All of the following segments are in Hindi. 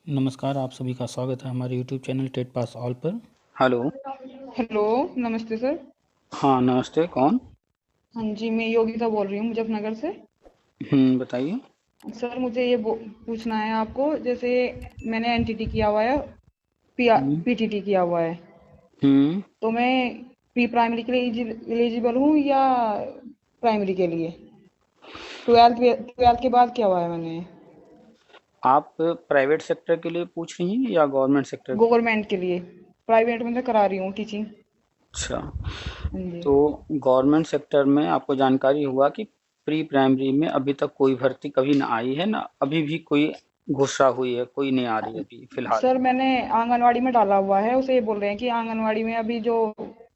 नमस्कार, आप सभी का स्वागत है हमारे YouTube channel TET pass all पर। हेलो। हेलो, नमस्ते सर। हाँ, नमस्ते। कौन? हाँ जी, मैं योगिता बोल रही हूँ मुजफ्फरनगर से। बताइए। सर मुझे ये पूछना है आपको, जैसे मैंने एनटीटी किया हुआ है, हम्म पीटीटी किया हुआ है, हम्म तो मैं प्री प्राइमरी के लिए एलिजिबल हूँ या प्राइमरी के लिए? ट्वेल्थ के बाद किया हुआ है मैंने। आप प्राइवेट सेक्टर के लिए पूछ रही हैं या गवर्नमेंट सेक्टर? गवर्नमेंट के लिए। प्राइवेट में तो करा रही हूँ टीचिंग। अच्छा, हाँ जी। तो गवर्नमेंट सेक्टर में आपको जानकारी हुआ कि प्री प्राइमरी में अभी तक कोई भर्ती कभी ना आई है ना अभी भी कोई घोषणा हुई है, कोई नहीं आ रही है अभी फिलहाल। सर मैंने आंगनवाड़ी में डाला हुआ है, उसे ये बोल रहे हैं कि आंगनवाड़ी में अभी जो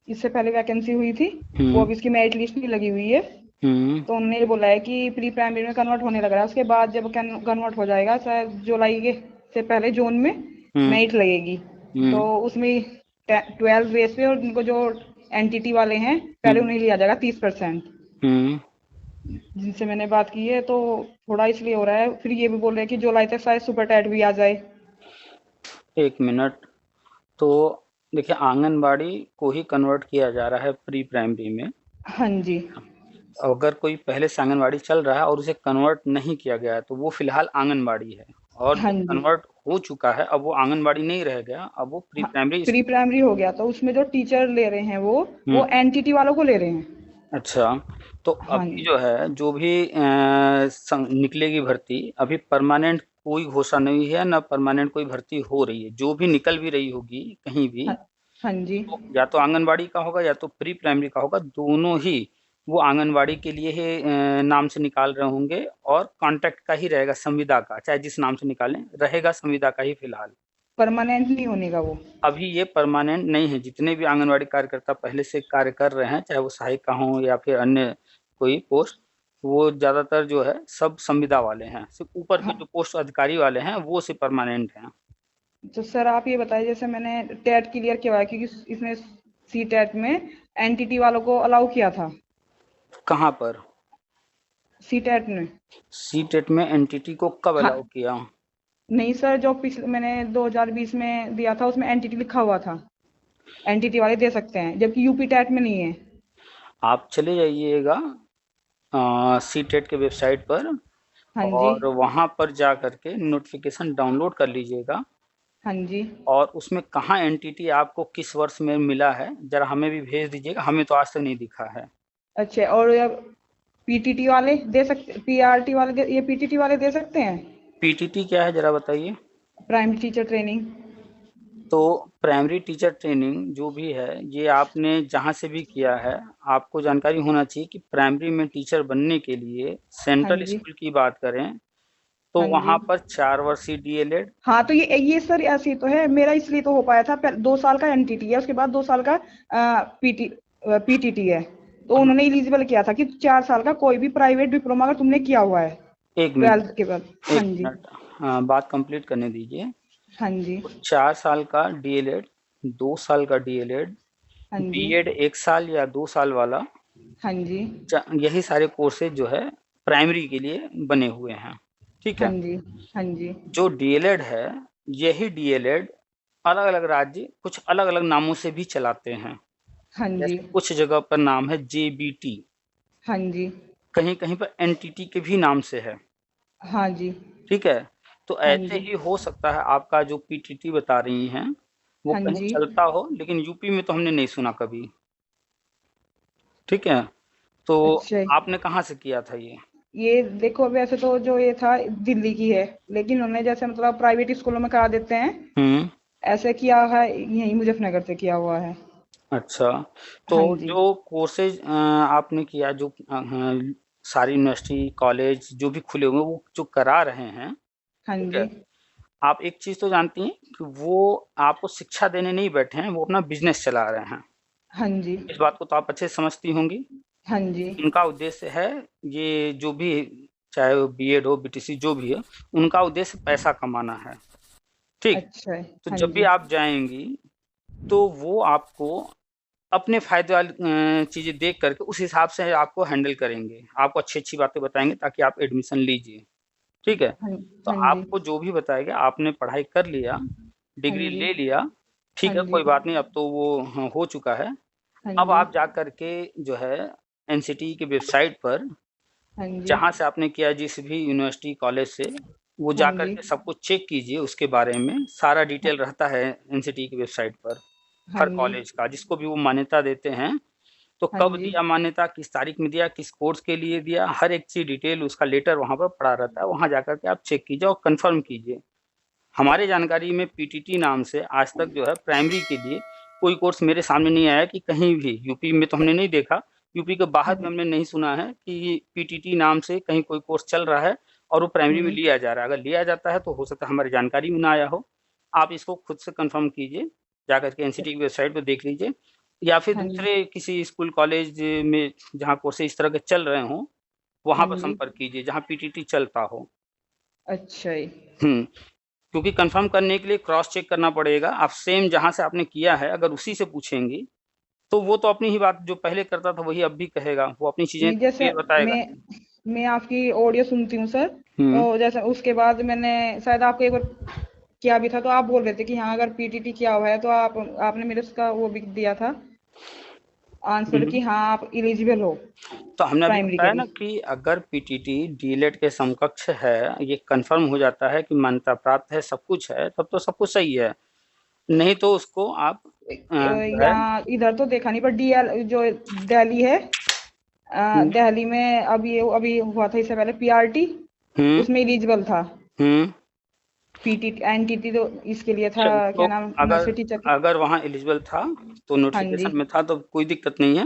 इससे पहले वैकेंसी हुई थी, वो हम्म अभी इसकी मेरिट लिस्ट नहीं लगी हुई है। हम्म तो उन्होंने ये बोला है कि प्री प्राइमरी में कन्वर्ट होने लग रहा है, उसके बाद जब कन्वर्ट हो जाएगा शायद जुलाई के से पहले जून में हम्म मेरिट लगेगी। तो हम्म उसमें 12 बेस पे, और उनको जो एनटीटी वाले हैं पहले हम्म उन्हें लिया जाएगा 30%, हम्म जिनसे मैंने बात की है। तो थोड़ा इसलिए हो रहा है, फिर ये भी बोल रहे हैं कि जुलाई तक शायद सुपर टैट भी आ जाए। एक मिनट। तो देखिए, आंगनबाड़ी को ही कन्वर्ट किया जा रहा है प्री प्राइमरी में। हाँ जी। अगर कोई पहले से आंगनबाड़ी चल रहा है और उसे कन्वर्ट नहीं किया गया है तो वो फिलहाल आंगनबाड़ी है। और हाँ जो जी। कन्वर्ट हो चुका है अब वो आंगनबाड़ी नहीं रह गया, अब वो प्री हाँ, प्राइमरी प्री स्कूल। प्राइमरी हो गया, तो उसमें जो टीचर ले रहे हैं वो हम्म एनटीटी वालों को ले रहे हैं। अच्छा, तो हाँ अभी जी। जो है जो भी निकलेगी भर्ती, अभी परमानेंट कोई घोषणा नहीं है ना परमानेंट कोई भर्ती हो रही है। जो भी निकल भी रही होगी कहीं भी, हाँ। हाँ जी। तो या तो आंगनबाड़ी का होगा या तो प्री प्राइमरी का होगा, दोनों ही वो आंगनबाड़ी के लिए ही नाम से निकाल रहे होंगे। और कांटेक्ट का ही रहेगा, संविदा का, चाहे जिस नाम से निकालें रहेगा संविदा का ही फिलहाल। परमानेंट नहीं होने का वो। अभी ये परमानेंट नहीं है। जितने भी आंगनबाड़ी कार्यकर्ता पहले से कार्य कर रहे हैं, चाहे वो सहायिका हों या फिर अन्य कोई पोस्ट, वो ज्यादातर जो है सब संविदा वाले हैं। सिर्फ ऊपर के हाँ। जो पोस्ट अधिकारी वाले हैं वो सिर्फ परमानेंट हैं। तो सर आप ये बताइए, जैसे मैंने टेट क्लियर किया हुआ है, क्योंकि इसमें सी टेट में एनटीटी वालों को अलाउ किया था। कहाँ पर? सी टेट ने। सी टेट में एनटीटी को कब अलाउ हाँ। किया? नहीं सर, जो पिछले मैंने 2020 में दिया था उसमें एनटीटी लिखा हुआ था। एनटीटी वाले दे सकते हैं, जबकि यूपी टेट में नहीं है। आप चले जाइएगा सी टेट के वेबसाइट पर, हाँ जी। और वहां पर जा करके नोटिफिकेशन डाउनलोड कर लीजिएगा। हाँ जी। और उसमें कहाँ एनटीटी आपको किस वर्ष में मिला है जरा हमें भी भेज दीजिएगा, हमें तो आज तक नहीं दिखा है। अच्छा, और पीटीटी वाले दे सकते, पीआरटी वाले ये पीटीटी वाले दे सकते हैं? पीटीटी क्या है जरा बताइए। Primary teacher training. तो प्राइमरी टीचर ट्रेनिंग जो भी है, ये आपने जहाँ से भी किया है, आपको जानकारी होना चाहिए कि प्राइमरी में टीचर बनने के लिए हाँ सेंट्रल जी। स्कूल की बात करें तो हाँ जी। वहाँ पर 4 वर्षीय डीएलएड। हाँ, तो ये सर ऐसे ही तो है, मेरा इसलिए तो हो पाया था। 2 साल का एनटीटी है, उसके बाद 2 साल का पीटीटी है। तो उन्होंने एलिजिबल किया था कि 4 साल का कोई भी प्राइवेट डिप्लोमा अगर तुमने किया हुआ है एक मिनट, ट्वेल्थ के बाद। हाँ एक जी। मिनट। हाँ, बात कंप्लीट करने दीजिए। हाँ जी। तो 4 साल का डीएलएड, 2 साल का डीएलएड, हाँ जी। बीएड 1 साल या 2 साल वाला, हाँ जी। यही सारे कोर्सेज जो है प्राइमरी के लिए बने हुए हैं। ठीक हाँ है। जी। हाँ जी। जो डीएलएड है, यही डीएलएड अलग अलग राज्य कुछ अलग अलग नामों से भी चलाते हैं। हाँ जी। जैसे कुछ जगह पर नाम है जेबीटी, हाँ जी। कहीं कहीं पर एनटीटी के भी नाम से है। हाँ जी। ठीक है। तो हाँ ऐसे जी। ही हो सकता है आपका जो पीटीटी बता रही हैं वो हाँ कहीं जी। चलता हो, लेकिन यूपी में तो हमने नहीं सुना कभी। ठीक है। तो अच्छा। आपने कहाँ से किया था ये? ये देखो, वैसे तो जो ये था दिल्ली की है, लेकिन उन्होंने जैसे मतलब प्राइवेट स्कूलों में करा देते हैं, हम्म ऐसे किया है, यही मुजफ्फरनगर से किया हुआ है। अच्छा, तो हाँ जी। जो कोर्सेज आपने किया, जो सारी यूनिवर्सिटी कॉलेज जो भी खुले हुए हैं वो जो करा रहे हैं, हाँ ठीक जी। है, आप एक चीज तो जानती हैं कि वो आपको शिक्षा देने नहीं बैठे हैं, वो अपना बिजनेस चला रहे हैं। हाँ जी। इस बात को तो आप अच्छे से समझती होंगी। हाँ जी। उनका उद्देश्य है, ये जो भी, चाहे वो बीएड हो बीटीसी जो भी है, उनका उद्देश्य पैसा कमाना है। ठीक। अच्छा है। तो हाँ जब भी जी। आप जाएंगी तो वो आपको अपने फायदे वाली चीजें देख करके उस हिसाब से आपको हैंडल करेंगे, आपको अच्छी अच्छी बातें बताएंगे ताकि आप एडमिशन लीजिए। ठीक है। हाँ तो हाँ जी। आपको जो भी बताया गया, आपने पढ़ाई कर लिया, हाँ डिग्री जी। ले लिया, ठीक हाँ है, जी। कोई बात नहीं, अब तो वो हो चुका है। हाँ अब जी। आप जा कर के जो है एनसीटी की वेबसाइट पर, हाँ जी। जहाँ से आपने किया जिस भी यूनिवर्सिटी कॉलेज से, वो हाँ जा कर जी। के सब कुछ चेक कीजिए, उसके बारे में सारा डिटेल रहता है एनसीटी की वेबसाइट पर, हाँ हर जी। कॉलेज का, जिसको भी वो मान्यता देते हैं, तो हाँ कब जी। दिया मान्यता, किस तारीख में दिया, किस कोर्स के लिए दिया, हर एक चीज़ डिटेल उसका लेटर वहाँ पर पड़ा रहता है, वहाँ जा कर के आप चेक कीजिए और कन्फर्म कीजिए। हमारे जानकारी में पीटीटी नाम से आज तक जो है प्राइमरी के लिए कोई कोर्स मेरे सामने नहीं आया कि कहीं भी, यूपी में तो हमने नहीं देखा, यूपी के बाहर में हमने नहीं सुना है कि पीटीटी नाम से कहीं कोई कोर्स चल रहा है और वो प्राइमरी में हम्म। लिया जा रहा है। अगर लिया जाता है तो हो सकता है हमारी जानकारी में ना आया हो। आप इसको खुद से कंफर्म कीजिए, जा कर के एनसीटी की वेबसाइट पर देख लीजिए, या फिर हाँ जी। दूसरे किसी स्कूल कॉलेज में जहाँ कोर्सेज इस तरह के चल रहे हों, वहाँ हाँ पर जी। संपर्क कीजिए जहाँ पीटीटी चलता हो। अच्छा जी। हुँ। क्योंकि कंफर्म करने के लिए क्रॉस चेक करना पड़ेगा। आप सेम जहाँ से आपने किया है अगर उसी से पूछेंगी, तो वो तो अपनी ही बात जो पहले करता था वही अब भी कहेगा, वो अपनी चीज़ें नहीं, जैसे क्लियर बताएगा मैं ही। मैं आपकी ऑडियो सुनती हूँ सर, हुँ, तो जैसे उसके बाद मैंने शायद आपको एक बार किया भी था, तो आप बोल रहे थे कि हाँ अगर पीटीटी किया हुआ है तो आपने मेरे उसका वो भी दिया था आंसर हुँ। कि हाँ आप एलिजिबल हो तो हमने अभी प्राइमरी के बताया ना लिए। कि अगर पीटीटी डीएलएड के समकक्ष है, ये कंफर्म हो जाता है कि मान्यता प्राप्त है, सब कुछ है, तब तो सब कुछ सही है। नहीं तो उसको आप जो है। यहाँ इधर तो देखा नहीं, पर डीएल जो दिल्ली है, हुँ, दिल्ली में अभी हुआ था इससे पहले पीआरटी, हुँ, उसमें एलिजिबल था। हुँ। पीटीटी एनटीटी तो इसके लिए था, चलो तो क्या नाम, अगर नर्सरी टीचर की। अगर वहाँ एलिजिबल था, तो हाँ जी। नोटिफ़िकेशन में था तो कोई दिक्कत नहीं है।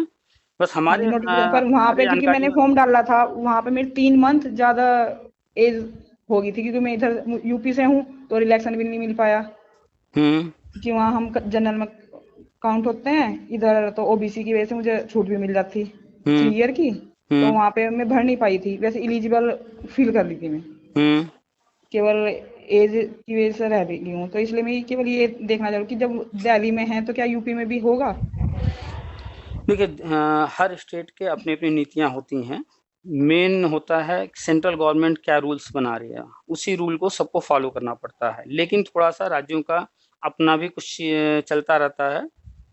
बस हाँ जी, हमारे नोटिफिकेशन पर वहाँ हमारी पे क्योंकि जानकारी मैंने में। फॉर्म डाला था, वहाँ पे मेरी 3 मंथ ज्यादा एज हो गई थी, क्योंकि मैं इधर यूपी से हूँ, तो रिलैक्सन भी नहीं मिल पाया, हुँ, कि वहाँ हम जनरल में काउंट होते हैं, इधर तो ओबीसी की वजह से मुझे छूट भी मिल जाती हुँ, 3 ईयर की। तो हुँ, वहाँ पे मैं भर नहीं पाई थी, वैसे एलिजिबल फील कर ली थी मैं, हुँ। केवल एज की वजह से रह गई हूँ, तो इसलिए मैं केवल ये देखना चाहूँ कि जब दिल्ली में है तो क्या यूपी में भी होगा। देखिए हर स्टेट के अपनी-अपनी नीतियाँ होती हैं। मेन होता है सेंट्रल गवर्नमेंट क्या रूल्स बना रही है, उसी रूल को सबको फ़ॉलो करना पड़ता है। लेकिन थोड़ा-सा राज्यों का अपना भी कुछ चलता रहता है,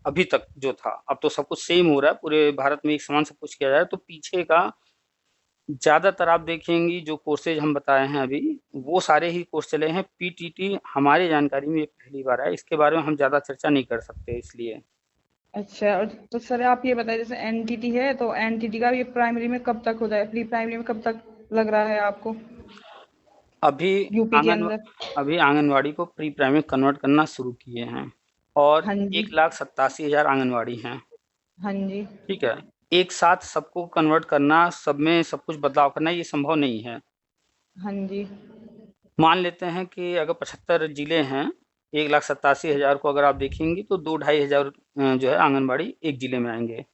अभी तक जो था। अब तो सब कुछ सेम हो रहा है, पूरे भारत में एक समान सब कुछ किया जा रहा है, तो पीछे का ज़्यादातर आप देखेंगी जो कोर्सेज़ हम बताए हैं अभी, वो सारे ही कोर्स चले हैं। पीटीटी हमारी जानकारी में ये पहली बार है, इसके बारे में हम ज़्यादा चर्चा नहीं कर सकते इसलिए। अच्छा, और तो सर आप ये बताइए, जैसे एनटीटी है तो एनटीटी का भी प्राइमरी में कब तक हो जाए, प्री प्राइमरी में कब तक लग रहा है आपको, अभी यूपी के आंगन अंदर। अभी आंगनवाड़ी को प्री प्राइमरी कन्वर्ट करना शुरू किए हैं और हाँ जी। 1,87,000 आंगनवाड़ी हैं, हाँ जी। ठीक है? एक साथ सबको कन्वर्ट करना, सब में सब कुछ बदलाव करना ये संभव नहीं है। हाँ जी। मान लेते हैं कि अगर 75 ज़िले हैं, 1,87,000 को अगर आप देखेंगी तो 2 ढाई हज़ार जो है आंगनवाड़ी एक ज़िले में आएँगे,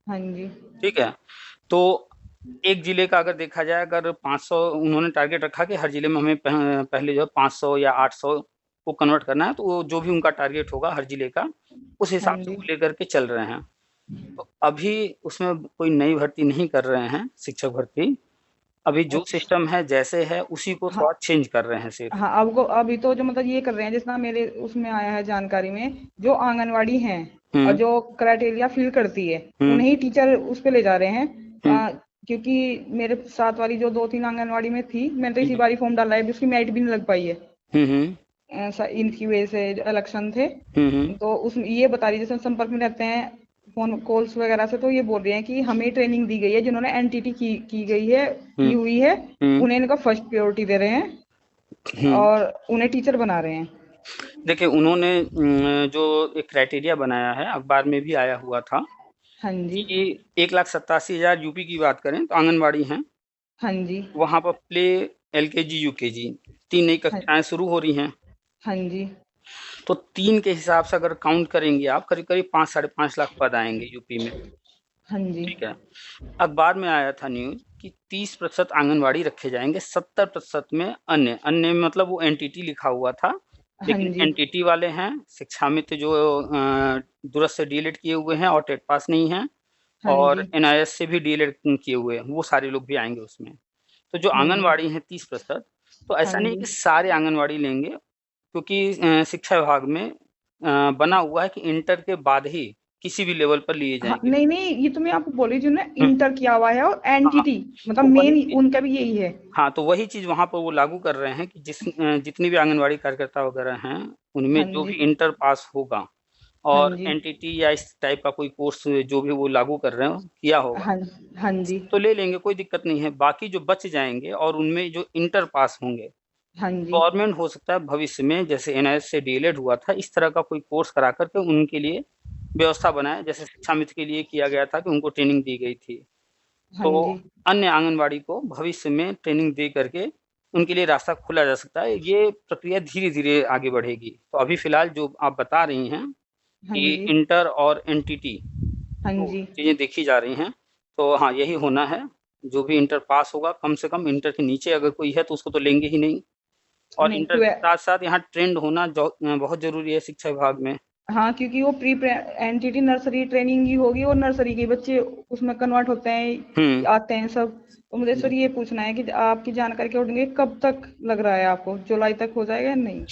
हाँ जी। ठीक है? तो एक ज़िले का अगर देखा जाए, अगर 500 उन्होंने टारगेट रखा कि हर ज़िले में हमें पहले जो है 500 या 800 को कन्वर्ट करना है, तो वो जो भी उनका टारगेट होगा हर ज़िले का, उस हाँ हिसाब से जी। वो लेकर के चल रहे हैं। तो अभी उसमें कोई नई भर्ती नहीं कर रहे हैं, शिक्षक भर्ती। अभी जो अच्छा। सिस्टम है, जैसे है, उसी को हाँ। थोड़ा चेंज कर रहे हैं सिर्फ़। हाँ, अभी तो जो मतलब ये कर रहे हैं, जितना मेरे उसमें आया है जानकारी में, जो आंगनवाड़ी हैं और हुँ, जो क्राइटेरिया फिल करती है, हुँ, उन्हें टीचर उस पे ले जा रहे हैं। हुँ, क्योंकि मेरे साथ वाली जो 2-3 आंगनवाड़ी में थी, मैंने तो इसी हुँ, बार ही फॉर्म डाला है, अभी उसकी मेरिट भी नहीं लग पाई है। हुँ, हुँ, इनकी वजह से जो इलेक्शन थे, हुँ, हुँ, तो उसमें ये बता रही, जैसे संपर्क में रहते हैं फोन कॉल्स वगैरह से, तो ये बोल रहे हैं कि हमें ट्रेनिंग दी गई है, जिन्होंने एनटीटी की गई है, की हुँ, हुई है, हुँ, उन्हें इनका फर्स्ट प्रायोरिटी दे रहे हैं हुँ। और उन्हें टीचर बना रहे हैं। देखिए उन्होंने जो एक क्राइटेरिया बनाया है, अखबार में भी आया हुआ था हाँ जी। कि 1,87,000 यूपी की बात करें तो आंगनवाड़ी हैं, हाँ जी। वहाँ पर प्ले, एलकेजी, यूकेजी 3 नई हाँ। कक्षाएँ शुरू हो रही हैं। हाँ जी। तो 3 के हिसाब से अगर काउंट करेंगे आप, करीब-करीब 5 साढ़े 5 लाख पद आएँगे यूपी में, हाँ जी। ठीक है? अखबार में आया था न्यूज़ कि 30% आंगनवाड़ी रखे जाएँगे, 70% में अन्य, अन्य मतलब वो एनटीटी लिखा हुआ था, हाँ लेकिन जी। एनटीटी वाले हैं, शिक्षा मित्र जो दूरस्थ से डीएलएड किए हुए हैं और टेट पास नहीं हैं हाँ और जी। एनआईएस से भी डीएलएड किए हुए हैं, वो सारे लोग भी आएँगे उसमें। तो जो हाँ जी। आंगनवाड़ी हैं 30%, तो हाँ ऐसा नहीं है जी। कि सारे आंगनवाड़ी लेंगे, क्योंकि शिक्षा विभाग में बना हुआ है कि इंटर के बाद ही किसी भी लेवल पर लिए हाँ, जाएंगे। नहीं नहीं, ये तो मैं आपको बोल रही थी ना, हम्म, इंटर किया हुआ है और हाँ, एनटीटी, मतलब तो वही मेन चीज, उनका भी यही है। हाँ, तो वही चीज वहां पर वो लागू कर रहे हैं कि जितनी भी आंगनवाड़ी कार्यकर्ता वगैरह हैं, उनमें हाँ जो जी। भी इंटर पास होगा हाँ और जी। एनटीटी या इस टाइप का कोई कोर्स जो भी वो लागू कर रहे हो किया होगा, हाँ। हाँ जी। तो ले लेंगे, कोई दिक्कत नहीं है। बाकी जो बच जाएंगे और उनमें जो इंटर पास होंगे, हाँ जी। गवर्नमेंट हो सकता है भविष्य में जैसे एनआईएस से डीएलएड हुआ था, इस तरह का कोई कोर्स करा करके उनके लिए व्यवस्था बनाए, जैसे शिक्षा मित्र के लिए किया गया था कि उनको ट्रेनिंग दी गई थी। हाँ तो जी। अन्य आंगनवाड़ी को भविष्य में ट्रेनिंग दे करके उनके लिए रास्ता खोला जा सकता है। ये प्रक्रिया धीरे धीरे आगे बढ़ेगी। तो अभी फिलहाल जो आप बता रही हैं हाँ कि जी। इंटर और एनटीटी हाँ तो जी। चीज़ें देखी जा रही हैं, तो हाँ, यही होना है। जो भी इंटर पास होगा, कम से कम इंटर के नीचे अगर कोई है तो उसको तो लेंगे ही नहीं। और नहीं इंटर के ट्वे साथ साथ यहाँ ट्रेंड होना बहुत जरूरी है शिक्षा विभाग में। हाँ, क्योंकि वो प्री एनटीटी नर्सरी ट्रेनिंग ही होगी और नर्सरी के बच्चे उसमें कन्वर्ट होते हैं, हम्म। आते हैं सब। तो मुझे सर ये पूछना है कि आपकी जानकारी के अकॉर्डिंग कब तक लग रहा है आपको, जुलाई तक हो जाएगा या नहीं?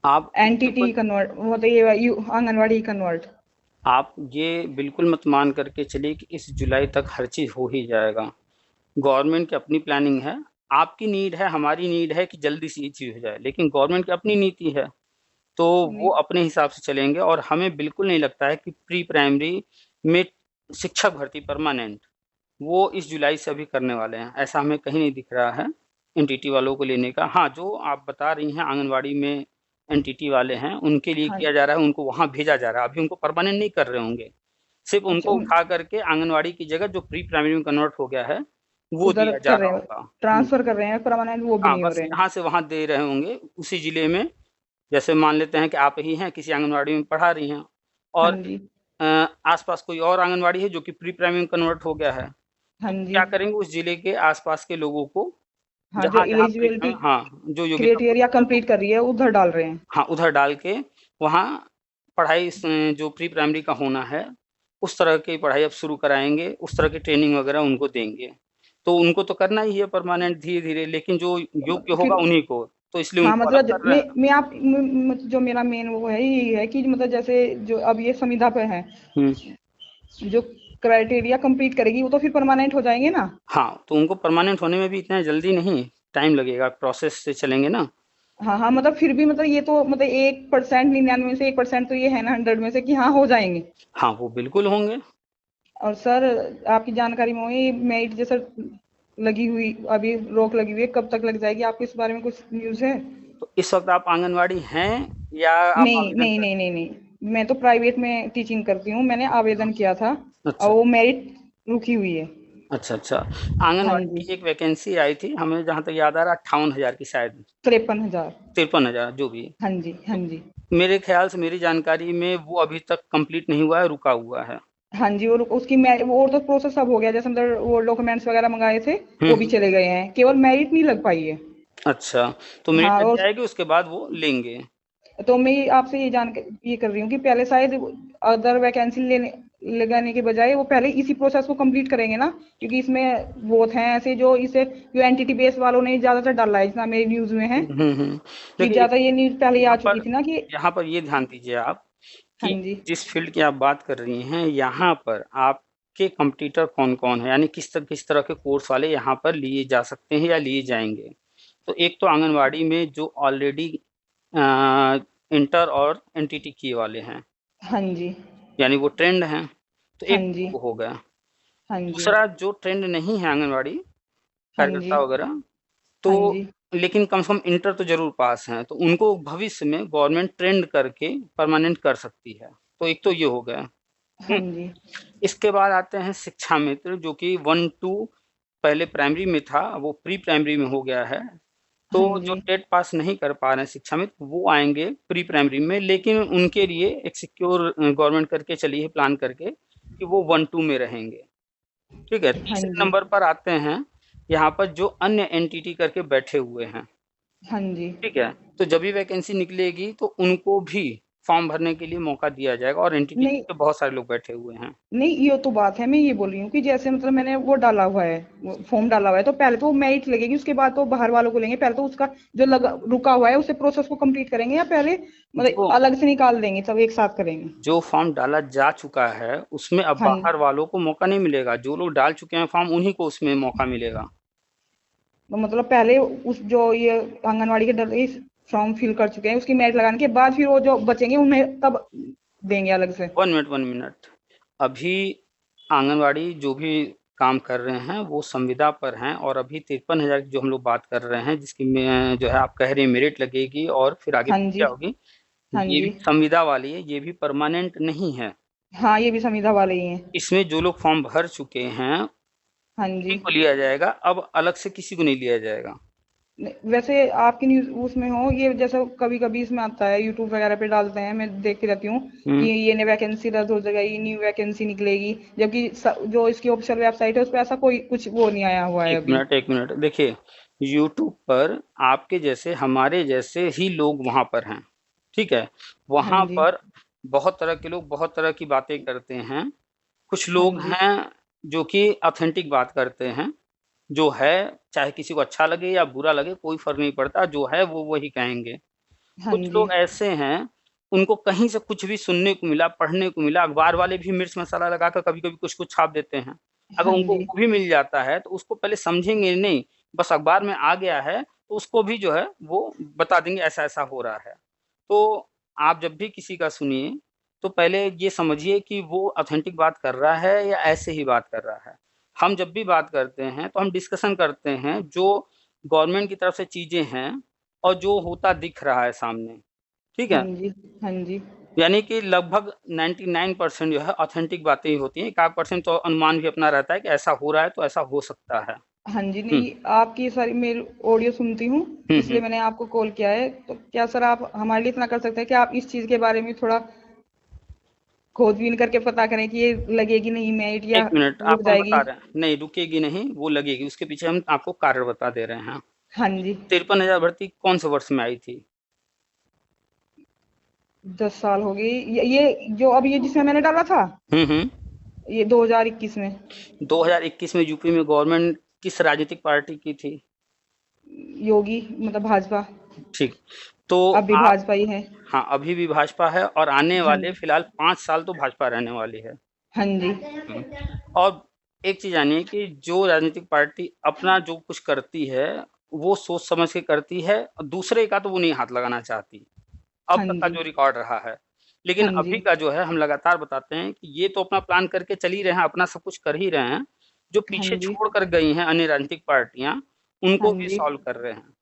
आप एनटीटी बिल्कुल कन्वर्ट, मतलब ये आंगनवाड़ी कन्वर्ट। आप ये बिल्कुल मत मान करके चलिए कि इस जुलाई तक हर चीज हो ही जाएगा। गवर्नमेंट की अपनी प्लानिंग है, आपकी नीड है, हमारी नीड है कि जल्दी से ये चीज हो जाए, लेकिन गवर्नमेंट की अपनी नीति है, तो वो नहीं। अपने हिसाब से चलेंगे। और हमें बिल्कुल नहीं लगता है कि प्री प्राइमरी में शिक्षक भर्ती परमानेंट वो इस जुलाई से अभी करने वाले हैं, ऐसा हमें कहीं नहीं दिख रहा है एनटीटी वालों को लेने का। हाँ, जो आप बता रही हैं आंगनवाड़ी में एनटीटी वाले हैं, उनके लिए हाँ। किया जा रहा है, उनको वहां भेजा जा रहा है, अभी उनको परमानेंट नहीं कर रहे होंगे, सिर्फ अच्छा, उनको उठा करके आंगनवाड़ी की जगह जो प्री प्राइमरी में कन्वर्ट हो गया है वो उधर दिया जा कर रहा रहे हैं, होगा। ट्रांसफर कर रहे हैं, परमानेंट वो भी हाँ, नहीं हो बस रहे हैं। यहाँ से वहाँ दे रहे होंगे उसी जिले में। जैसे मान लेते हैं कि आप ही हैं, किसी आंगनवाड़ी में पढ़ा रही हैं, हाँ और जी। आसपास कोई और आंगनवाड़ी है जो कि प्री प्राइमरी में कन्वर्ट हो गया है, हाँ तो जी। क्या करेंगे, उस जिले के आसपास के लोगों को हाँ, जो जहाँ जहाँ प्री एलिजिबिलिटी हाँ, जो योग्यता क्राइटेरिया पुरुष है वो, कंप्लीट कर रही है उधर डाल रहे हैं। हाँ, उधर डाल के वहाँ पढ़ाई जो प्री प्राइमरी का होना है उस तरह की पढ़ाई अब शुरू कराएंगे, उस तरह की ट्रेनिंग वगैरह उनको देंगे। तो उनको तो करना ही है परमानेंट धीरे धीरे, लेकिन जो योग्य होगा फिर उन्हीं को, तो इसलिए हाँ, उनको अलग मतलब कर रहे हैं। जो मेरा मेन वो है यही है कि मतलब जैसे जो अब ये संविदा पे है, हम्म। जो क्राइटेरिया कंप्लीट करेगी वो तो फिर परमानेंट हो जाएंगे ना। हाँ, तो उनको परमानेंट होने में भी इतना जल्दी नहीं, टाइम लगेगा, प्रोसेस से चलेंगे ना। हाँ हाँ, मतलब फिर भी मतलब ये तो मतलब 1%, 99 में से 1% तो ये है ना 100 में से कि हाँ हो जाएंगे। हाँ, वो बिल्कुल होंगे। और सर, आपकी जानकारी में वही मेरिट जैसा लगी हुई, अभी रोक लगी हुई है, कब तक लग जाएगी? आपको इस बारे में कुछ न्यूज़ है? तो इस वक्त आप आंगनवाड़ी हैं या आप नहीं आवेदन नहीं कर? नहीं नहीं नहीं, मैं तो प्राइवेट में टीचिंग करती हूँ, मैंने आवेदन किया था और अच्छा वो मेरिट रुकी हुई है। अच्छा अच्छा। हाँ आंगनवाड़ी जी। की एक वैकेंसी आई थी, हमें जहाँ तक याद आ रहा 58,000 की शायद, 53,000। 53,000 जो भी। हाँ जी। हाँ तो जी। मेरे ख्याल से, मेरी जानकारी में वो अभी तक कंप्लीट नहीं हुआ है, रुका हुआ है। हाँ जी, और उसकी वो तो प्रोसेस सब हो गया, जैसे मतलब वो डॉक्यूमेंट्स वगैरह मंगाए थे वो भी हम्म। चले गए हैं, केवल मेरिट नहीं लग पाई है। अच्छा, तो मेरिट हाँ। लग और जाएगी, उसके बाद वो लेंगे। तो मैं आपसे ये कर रही हूँ कि पहले शायद अदर वैकेंसी लेने लगाने के बजाय वो पहले इसी प्रोसेस को कंप्लीट करेंगे ना, क्योंकि इसमें बहुत हैं ऐसे जो इसे जो एंटिटी बेस वालों ने ज्यादातर डाला है, जितना मेरी न्यूज में है हम्म। कि देखिए, ज्यादा ये न्यूज पहले ही आ यहाँ चुकी पर थी ना कि। यहाँ पर ये ध्यान दीजिए आप हाँ कि जी। जिस फील्ड की आप बात कर रही हैं, यहाँ पर आपके कंपटीटर कौन कौन है, यानी किस तरह के कोर्स वाले यहाँ पर लिए जा सकते हैं या लिए जाएंगे। तो एक तो आंगनवाड़ी में जो ऑलरेडी इंटर और एनटीटी किए वाले हैं, हाँ जी। यानी वो ट्रेंड हैं, तो हाँ एक जी। वो हो गया। हाँ जी। दूसरा, जो ट्रेंड नहीं है आंगनवाड़ी हाँ जी। कार्यकर्ता वगैरह, तो हाँ जी। लेकिन कम से कम इंटर तो जरूर पास हैं, तो उनको भविष्य में गवर्नमेंट ट्रेंड करके परमानेंट कर सकती है। तो एक तो ये हो गया। हाँ हम्म। जी। इसके बाद आते हैं शिक्षा मित्र, जो कि 1-2 पहले प्राइमरी में था, वो प्री प्राइमरी में हो गया है। तो हाँ जो जी। टेट पास नहीं कर पा रहे हैं शिक्षा मित्र, वो आएंगे प्री प्राइमरी में, लेकिन उनके लिए एक सिक्योर गवर्नमेंट करके चली है प्लान करके कि वो 1-2 में रहेंगे। ठीक है, हाँ तीसरे जी। नंबर पर आते हैं यहाँ पर जो अन्य एनटीटी करके बैठे हुए हैं। हाँ जी। ठीक है, तो जब भी वैकेंसी निकलेगी तो उनको भी फॉर्म भरने के लिए मौका दिया जाएगा और एनटीटी नहीं पे बहुत सारे लोग बैठे हुए हैं। नहीं, ये तो बात है, मैं ये बोल रही हूँ कि जैसे मतलब मैंने वो डाला हुआ है, वो फॉर्म डाला हुआ है, तो पहले तो मेरिट लगेगी, उसके बाद तो बाहर वालों को लेंगे, पहले तो उसका जो लगा रुका हुआ है उसे प्रोसेस को कंप्लीट करेंगे, या पहले मतलब जो अलग से निकाल देंगे, सब एक साथ करेंगे? जो फॉर्म डाला जा चुका है उसमें अब हाँ, बाहर वालों को मौका नहीं मिलेगा, जो लोग डाल चुके हैं फॉर्म उन्हीं को उसमें मौका मिलेगा। तो मतलब पहले उस जो ये आंगनवाड़ी के डर इस फॉर्म फिल कर चुके हैं उसकी मेरिट लगाने के बाद फिर वो जो बचेंगे उन्हें तब देंगे अलग से? 1 मिनट 1 मिनट। अभी आंगनवाड़ी जो भी काम कर रहे हैं वो संविदा पर हैं, और अभी 53,000 की जो हम लोग बात कर रहे हैं, जिसकी में जो है आप कह रहे हैं मेरिट लगेगी और फिर आगे हाँ जी, प्रक्रिया होगी, हाँ ये जी। भी संविदा वाली है, ये भी परमानेंट नहीं है। हाँ, ये भी संविदा वाले ही हैं। इसमें जो लोग फॉर्म भर चुके हैं हाँ उन्हीं जी। को लिया जाएगा, अब अलग से किसी को नहीं लिया जाएगा। वैसे आपकी न्यूज़ उसमें हो ये, जैसे कभी-कभी इसमें आता है यूट्यूब वगैरह पे डालते हैं, मैं देखती रहती हूँ कि हम्म ये नई वैकेंसी रद्द हो जाएगी, न्यू वैकेंसी निकलेगी, जबकि जो इसकी ऑफिशियल वेबसाइट है उस पर ऐसा कोई कुछ वो नहीं आया हुआ है एक अभी। मिनट 1 मिनट, देखिए यूट्यूब पर आपके जैसे हमारे जैसे ही लोग वहां पर हैं, ठीक है। हाँ वहां जी, पर बहुत तरह के लोग बहुत तरह की बातें करते हैं। कुछ हाँ लोग जी, हैं जो कि ऑथेंटिक बात करते हैं, जो है, चाहे किसी को अच्छा लगे या बुरा लगे कोई फर्क नहीं पड़ता, जो है वो वही कहेंगे। हाँ कुछ जी, लोग ऐसे हैं, उनको कहीं से कुछ भी सुनने को मिला, पढ़ने को मिला, अखबार वाले भी मिर्च मसाला लगाकर कभी-कभी कुछ-कुछ छाप देते हैं। अगर हाँ उनको जी, वो भी मिल जाता है, तो उसको पहले समझेंगे नहीं, बस अखबार में आ गया है, तो उसको भी जो है वो बता देंगे ऐसा-ऐसा हो रहा है। तो आप जब भी किसी का सुनिए, तो पहले ये समझिए कि वो ऑथेंटिक बात कर रहा है या ऐसे ही बात कर रहा है। हम जब भी बात करते हैं, तो हम डिस्कशन करते हैं, जो गवर्नमेंट की तरफ से चीज़ें हैं और जो होता दिख रहा है सामने, ठीक हाँ है? जी, हाँ जी। यानी कि लगभग 99% जो है ऑथेंटिक बातें ही होती हैं, 1 आध परसेंट तो अनुमान भी अपना रहता है कि ऐसा हो रहा है, तो ऐसा हो सकता है। हाँ जी, हुँ, नहीं आपकी सारी मेल ऑडियो सुनती हूँ, हुँ, इसलिए हुँ। मैंने आपको कॉल किया है। तो क्या सर आप हमारे लिए इतना कर सकते हैं कि आप इस चीज़ के बारे में थोड़ा खोजबीन करके पता करें कि ये लगेगी नहीं मेरिट, 1 या मिनट रुक आपको हम जाएगी? बता रहे हैं, नहीं रुकेगी नहीं, वो लगेगी, उसके पीछे हम आपको कारण बता दे रहे हैं। हाँ जी। 53,000 भर्ती कौन से वर्ष में आई थी? 10 साल हो गई। ये जो अब ये जिसमें मैंने डाला था, हुँ, हुँ। ये 2021 में। 2021 में यूपी में गवर्नमेंट किस राजनीतिक पार्टी की थी? योगी मतलब भाजपा। ठीक, तो अब भी आप, भाजपा ही है। हाँ, अभी भी भाजपा है और आने हाँ वाले जी, फिलहाल 5 साल तो भाजपा रहने वाली है। हाँ जी, हुँ। और एक चीज़ जानिए कि जो राजनीतिक पार्टी अपना जो कुछ करती है, वो सोच समझ के करती है, और दूसरे का तो वो नहीं हाथ लगाना चाहती, अब हाँ तक का जी, जो रिकॉर्ड रहा है। लेकिन हाँ अभी जी, का जो है हम लगातार बताते हैं कि ये तो अपना प्लान करके चल ही रहे हैं, अपना सब कुछ कर ही रहे हैं, जो हाँ पीछे जी, छोड़ कर गई हैं अन्य राजनीतिक पार्टियाँ, हाँ उनको भी जी, सॉल्व कर रहे हैं।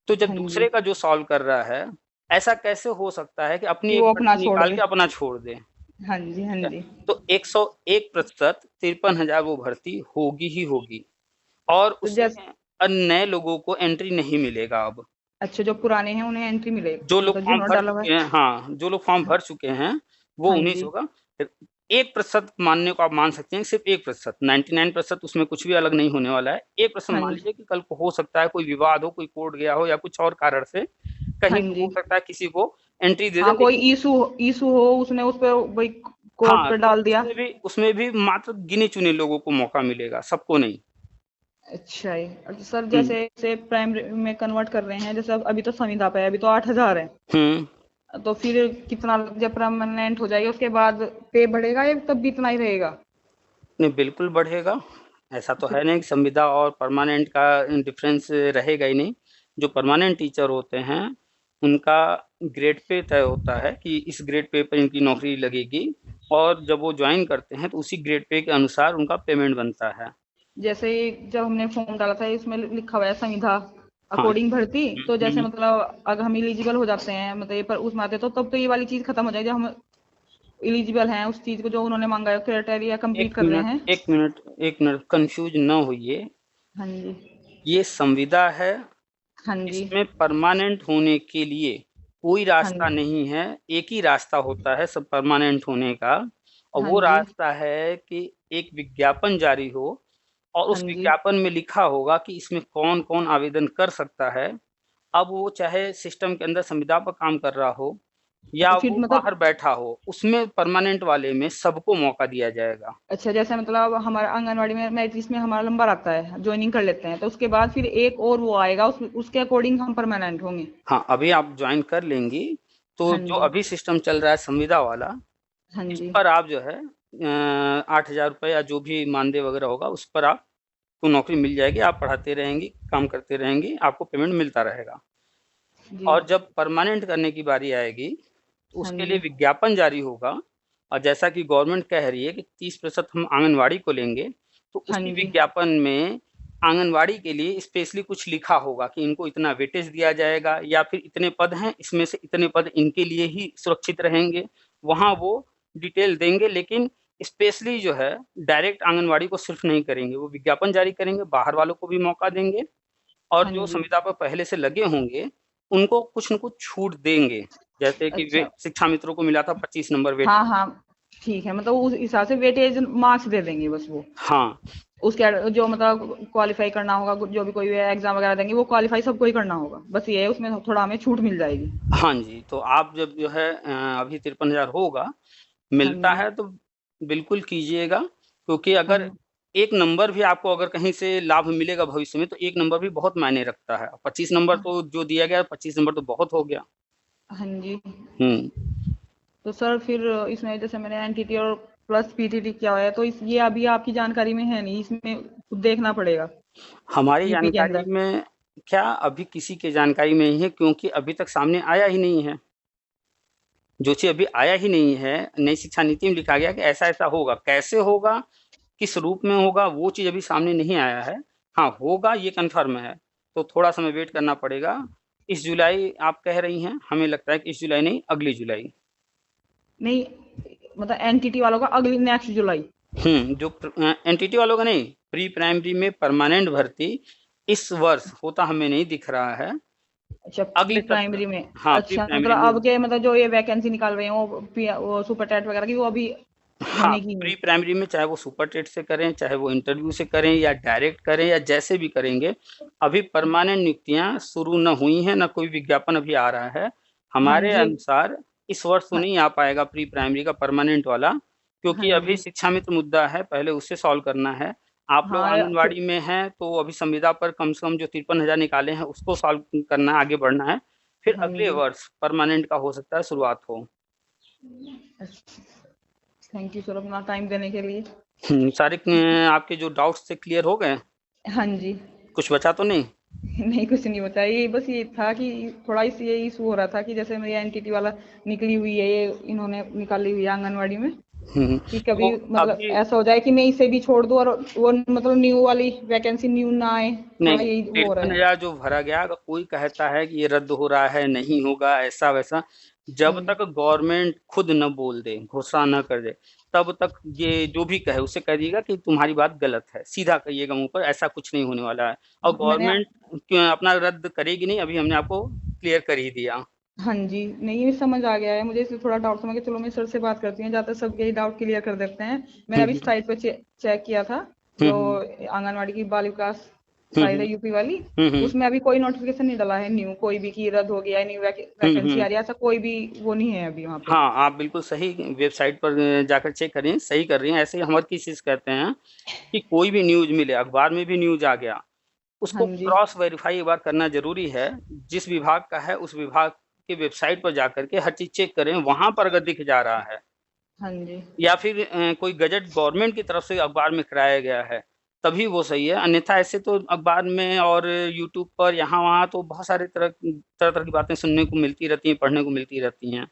तो जब हाँ जी, दूसरे का जो सॉल्व कर रहा है, ऐसा कैसे हो सकता है कि अपनी कि एक वो अपना भर्ती छोड़ निकाल दे। के अपना छोड़ दें? हाँ जी, हाँ ठीक है? जी। तो 101% 53,000 वो भर्ती होगी ही होगी, और तो उसमें जैसे नए लोगों को एंट्री नहीं मिलेगा अब। अच्छा, जो पुराने हैं उन्हें एंट्री जो मिलेगी, लोग मतलब फॉर्म जिन्होंने भर डाला हुआ चुके है? हैं, हाँ, जो लोग फॉर्म भर चुके हैं, वो हाँ उन्हीं से जी, होगा। 1% मानने को आप मान सकते हैं, सिर्फ़ 1%, 99% उसमें कुछ भी अलग नहीं होने वाला है। 1% हाँ मान जी, लीजिए कि कल को हो सकता है कोई विवाद हो, कोई कोर्ट गया हो या कुछ और कारण से, हाँ कहीं पे जी। हो सकता है किसी को एंट्री दे दें, हाँ, कोई लेकिन इशू इशू हो, उसने उस पे वही कोर्ट हाँ, पे तो डाल दिया। उसमें भी मात्र गिने-चुने लोगों को मौका मिलेगा, सबको नहीं। अच्छा ही। अच्छा सर, हुँ, जैसे जैसे प्राइमरी में कन्वर्ट कर रहे हैं, जैसे अभी तो संविदा पे है, अभी तो 8,000 है, हुँ। तो फिर कितना जब परमानेंट हो जाएगी उसके बाद पे बढ़ेगा या तब भी इतना ही रहेगा? नहीं, बिल्कुल बढ़ेगा। ऐसा तो तो है नहीं कि संविदा और परमानेंट का डिफ़रेंस रहेगा ही नहीं। जो परमानेंट टीचर होते हैं, उनका ग्रेड पे तय होता है कि इस ग्रेड पे पर इनकी नौकरी लगेगी, और जब वो जॉइन करते हैं, तो उसी ग्रेड पे के अनुसार उनका पेमेंट बनता है। जैसे जब हमने फॉर्म डाला था इसमें लिखा हुआ है संविदा हाँ। अकॉर्डिंग भर्ती, हुँ, तो जैसे हुँ। मतलब अगर हम इलिजिबल हो जाते हैं, मतलब ये पर उसमें आते, तो तब तो ये वाली चीज खत्म हो जाएगी, जब हम इलिजिबल हैं उस चीज को जो उन्होंने मांगा है, क्राइटेरिया 1 कंप्लीट कर रहे मिनट, हैं। 1 मिनट, 1 मिनट, कन्फ्यूज़ ना होइए। हाँ जी, ये संविदा है, हाँ जी, इसमें परमानेंट होने के लिए कोई हाँ रास्ता जी, नहीं है, एक ही रास्ता होता है सब परमानेंट होने का, और हाँ वो जी, रास्ता है कि एक विज्ञापन जारी हो, और हाँ उस जी, विज्ञापन में लिखा होगा कि इसमें कौन-कौन आवेदन कर सकता है। अब वो चाहे सिस्टम के अंदर संविदा पर काम कर रहा हो, या तो फिर वो मतलब बाहर बैठा हो, उसमें परमानेंट वाले में सबको मौका दिया जाएगा। अच्छा, जैसे मतलब हमारा आंगनवाड़ी में मेरिट लिस्ट में हमारा नंबर आता है, ज्वाइनिंग कर लेते हैं, तो उसके बाद फिर एक और वो आएगा, उसके अकॉर्डिंग हम परमानेंट होंगे। हाँ, अभी आप ज्वाइन कर लेंगी तो हाँ जो जी। अभी सिस्टम चल रहा है संविदा वाला, हाँ इस जी। पर आप जो है 8,000 रुपये या जो भी मानदेय वगैरह होगा उस पर आपको नौकरी मिल जाएगी। आप पढ़ाते रहेंगी, काम करते रहेंगी, आपको पेमेंट मिलता रहेगा। जी। और जब परमानेंट करने की बारी आएगी तो हाँ उसके लिए जी। विज्ञापन जारी होगा। और जैसा कि गवर्नमेंट कह रही है कि 30% हम आंगनवाड़ी को लेंगे, तो हाँ उसी जी। विज्ञापन में आंगनवाड़ी के लिए स्पेशली कुछ लिखा होगा कि इनको इतना वेटेज दिया जाएगा, या फिर इतने पद हैं, इसमें से इतने पद इनके लिए ही सुरक्षित रहेंगे। वहाँ वो डिटेल देंगे, लेकिन स्पेशली जो है डायरेक्ट आंगनवाड़ी को सिर्फ नहीं करेंगे, वो विज्ञापन जारी करेंगे, बाहर वालों को भी मौका देंगे। और हाँ जो जी। संविदा पर पहले से लगे होंगे उनको कुछ न कुछ छूट देंगे। जैसे कि वे अच्छा। शिक्षा मित्रों को मिला था 25 नंबर हाँ वेटेज। हाँ, ठीक है, मतलब उस हिसाब से वेटेज मार्क्स दे देंगे बस वो। हाँ, उसके जो मतलब क्वालिफाई करना होगा, जो भी कोई एग्जाम वगैरह देंगे, वो क्वालिफाई सबको ही करना होगा, बस ये है उसमें थोड़ा हमें छूट मिल जाएगी। हाँ जी, तो आप जब जो है अभी 53,000 होगा, हाँ मिलता जी। है तो बिल्कुल कीजिएगा, क्योंकि हाँ अगर 1 नंबर भी आपको अगर कहीं से लाभ मिलेगा भविष्य में, तो 1 नंबर भी बहुत मायने रखता है। 25 नंबर तो जो दिया गया, 25 नंबर तो बहुत हो गया। हाँ जी। हुँ। तो सर फिर इसमें जैसे मैंने एनटीटी और प्लस पीटीटी किया हुआ है, तो इस ये अभी आपकी जानकारी में है नहीं, इसमें खुद देखना पड़ेगा हमारी यूपी के जानकारी अंदर। में क्या अभी किसी की जानकारी में ही है, क्योंकि अभी तक सामने आया ही नहीं है। जो चीज़ अभी आया ही नहीं है, नई शिक्षा नीति में लिखा गया कि ऐसा-ऐसा होगा, कैसे होगा, किस रूप में होगा, वो चीज़ अभी सामने नहीं आया है। हाँ, होगा ये कन्फर्म है, तो थोड़ा समय वेट करना पड़ेगा। इस जुलाई आप कह रही हैं, हमें लगता है कि इस जुलाई नहीं, अगली जुलाई। नहीं, मतलब एनटीटी वालों का अगली नेक्स्ट जुलाई। जो एनटीटी वालों का नहीं, प्री प्राइमरी में परमानेंट भर्ती इस वर्ष होता हमें नहीं दिख रहा है। अच्छा, प्री अगले सत्र प्राइमरी में। हाँ, प्री अच्छा, प्राइमरी मतलब में। अब के मतलब जो ये वैकेंसी निकाल रहे हैं वो सुपर टेट वगैरह की, वो अभी हाँ, होने की नहीं। प्री प्राइमरी में चाहे वो सुपर टेट से करें, चाहे वो इंटरव्यू से करें या डायरेक्ट करें या जैसे भी करेंगे, अभी परमानेंट नियुक्तियाँ शुरू न हुई हैं, ना कोई विज्ञापन अभी आ रहा है। हाँ हमारे जी। अनुसार इस वर्ष तो हाँ। नहीं आ पाएगा प्री प्राइमरी का परमानेंट वाला, हाँ क्योंकि अभी जी। शिक्षा मित्र मुद्दा है, पहले उससे सॉल्व करना है। आप लोग हाँ फिर। आंगनवाड़ी में हैं, तो अभी संविदा पर कम से कम जो 53,000 निकाले हैं, उसको सॉल्व करना है, आगे बढ़ना है। फिर हाँ अगले जी। वर्ष परमानेंट का हो सकता है शुरुआत हो। थैंक यू सर अपना टाइम देने के लिए। सारे आपके जो डाउट्स थे क्लियर हो गए? हाँ जी। कुछ बचा तो नहीं? नहीं, कुछ नहीं बचा, ये बस ये था कि थोड़ा इस ये इशू हो रहा था कि जैसे मेरी एनटीटी वाला निकली हुई है, ये इन्होंने निकाली हुई है आंगनवाड़ी में, कि तो कभी मतलब अभी ऐसा हो जाए कि मैं इसे भी छोड़ दूं और वो मतलब न्यू वाली वैकेंसी न्यू ना आए। नहीं, थोड़ा यही वो हो रहा तिरपन है। हजार जो भरा गया, अगर कोई कहता है कि ये रद्द हो रहा है, नहीं होगा, ऐसा वैसा, हाँ जब जी। तक गवर्नमेंट खुद न बोल दे, घोषणा न कर दे, तब तक ये जो भी कहे उससे कह दीजिएगा कि तुम्हारी बात गलत है, सीधा कहिएगा मुंह पर, ऐसा कुछ नहीं होने वाला है। और हाँ, मैंने। गवर्नमेंट अपना रद्द करेगी नहीं, अभी हमने आपको क्लियर कर ही दिया। हाँ जी, नहीं, ये समझ आ गया है मुझे, इसलिए थोड़ा डाउट था, मैं कि चलो मैं सर से बात करती हूँ, जाकर सबके ही डाउट क्लियर कर देते हैं। मैंने अभी हम्म साइट पे चेक किया था, जो हम्म आंगनवाड़ी की बाल विकास हम्म साइट है हम्म यूपी वाली, हम्म उसमें अभी कोई नोटिफिकेशन नहीं डला है न्यू, कोई भी कि रद्द हो गया है, न्यू वैकेंसी हम्म। आ रही है, ऐसा कोई भी वो नहीं है अभी वहाँ पे। हाँ, आप बिल्कुल सही वेबसाइट पर जाकर चेक करें, सही कर रही हैं। ऐसे ही हम हर किस चीज़ कहते हैं कि कोई भी न्यूज़ मिले, अखबार में भी न्यूज़ आ गया, हाँ उसको जी। क्रॉस वेरीफाई एक बार करना ज़रूरी है। जिस विभाग का है, उस विभाग की वेबसाइट पर जाकर के हर चीज़ चेक करें, वहाँ पर अगर दिख जा रहा है हाँ जी। या फिर कोई गज़ट गवर्नमेंट की तरफ से अखबार में कराया गया है, तभी वो सही है। अन्यथा ऐसे तो अखबार में और यूट्यूब पर यहाँ-वहाँ तो बहुत सारे तरह-तरह की बातें सुनने को मिलती रहती हैं, पढ़ने को मिलती रहती हैं।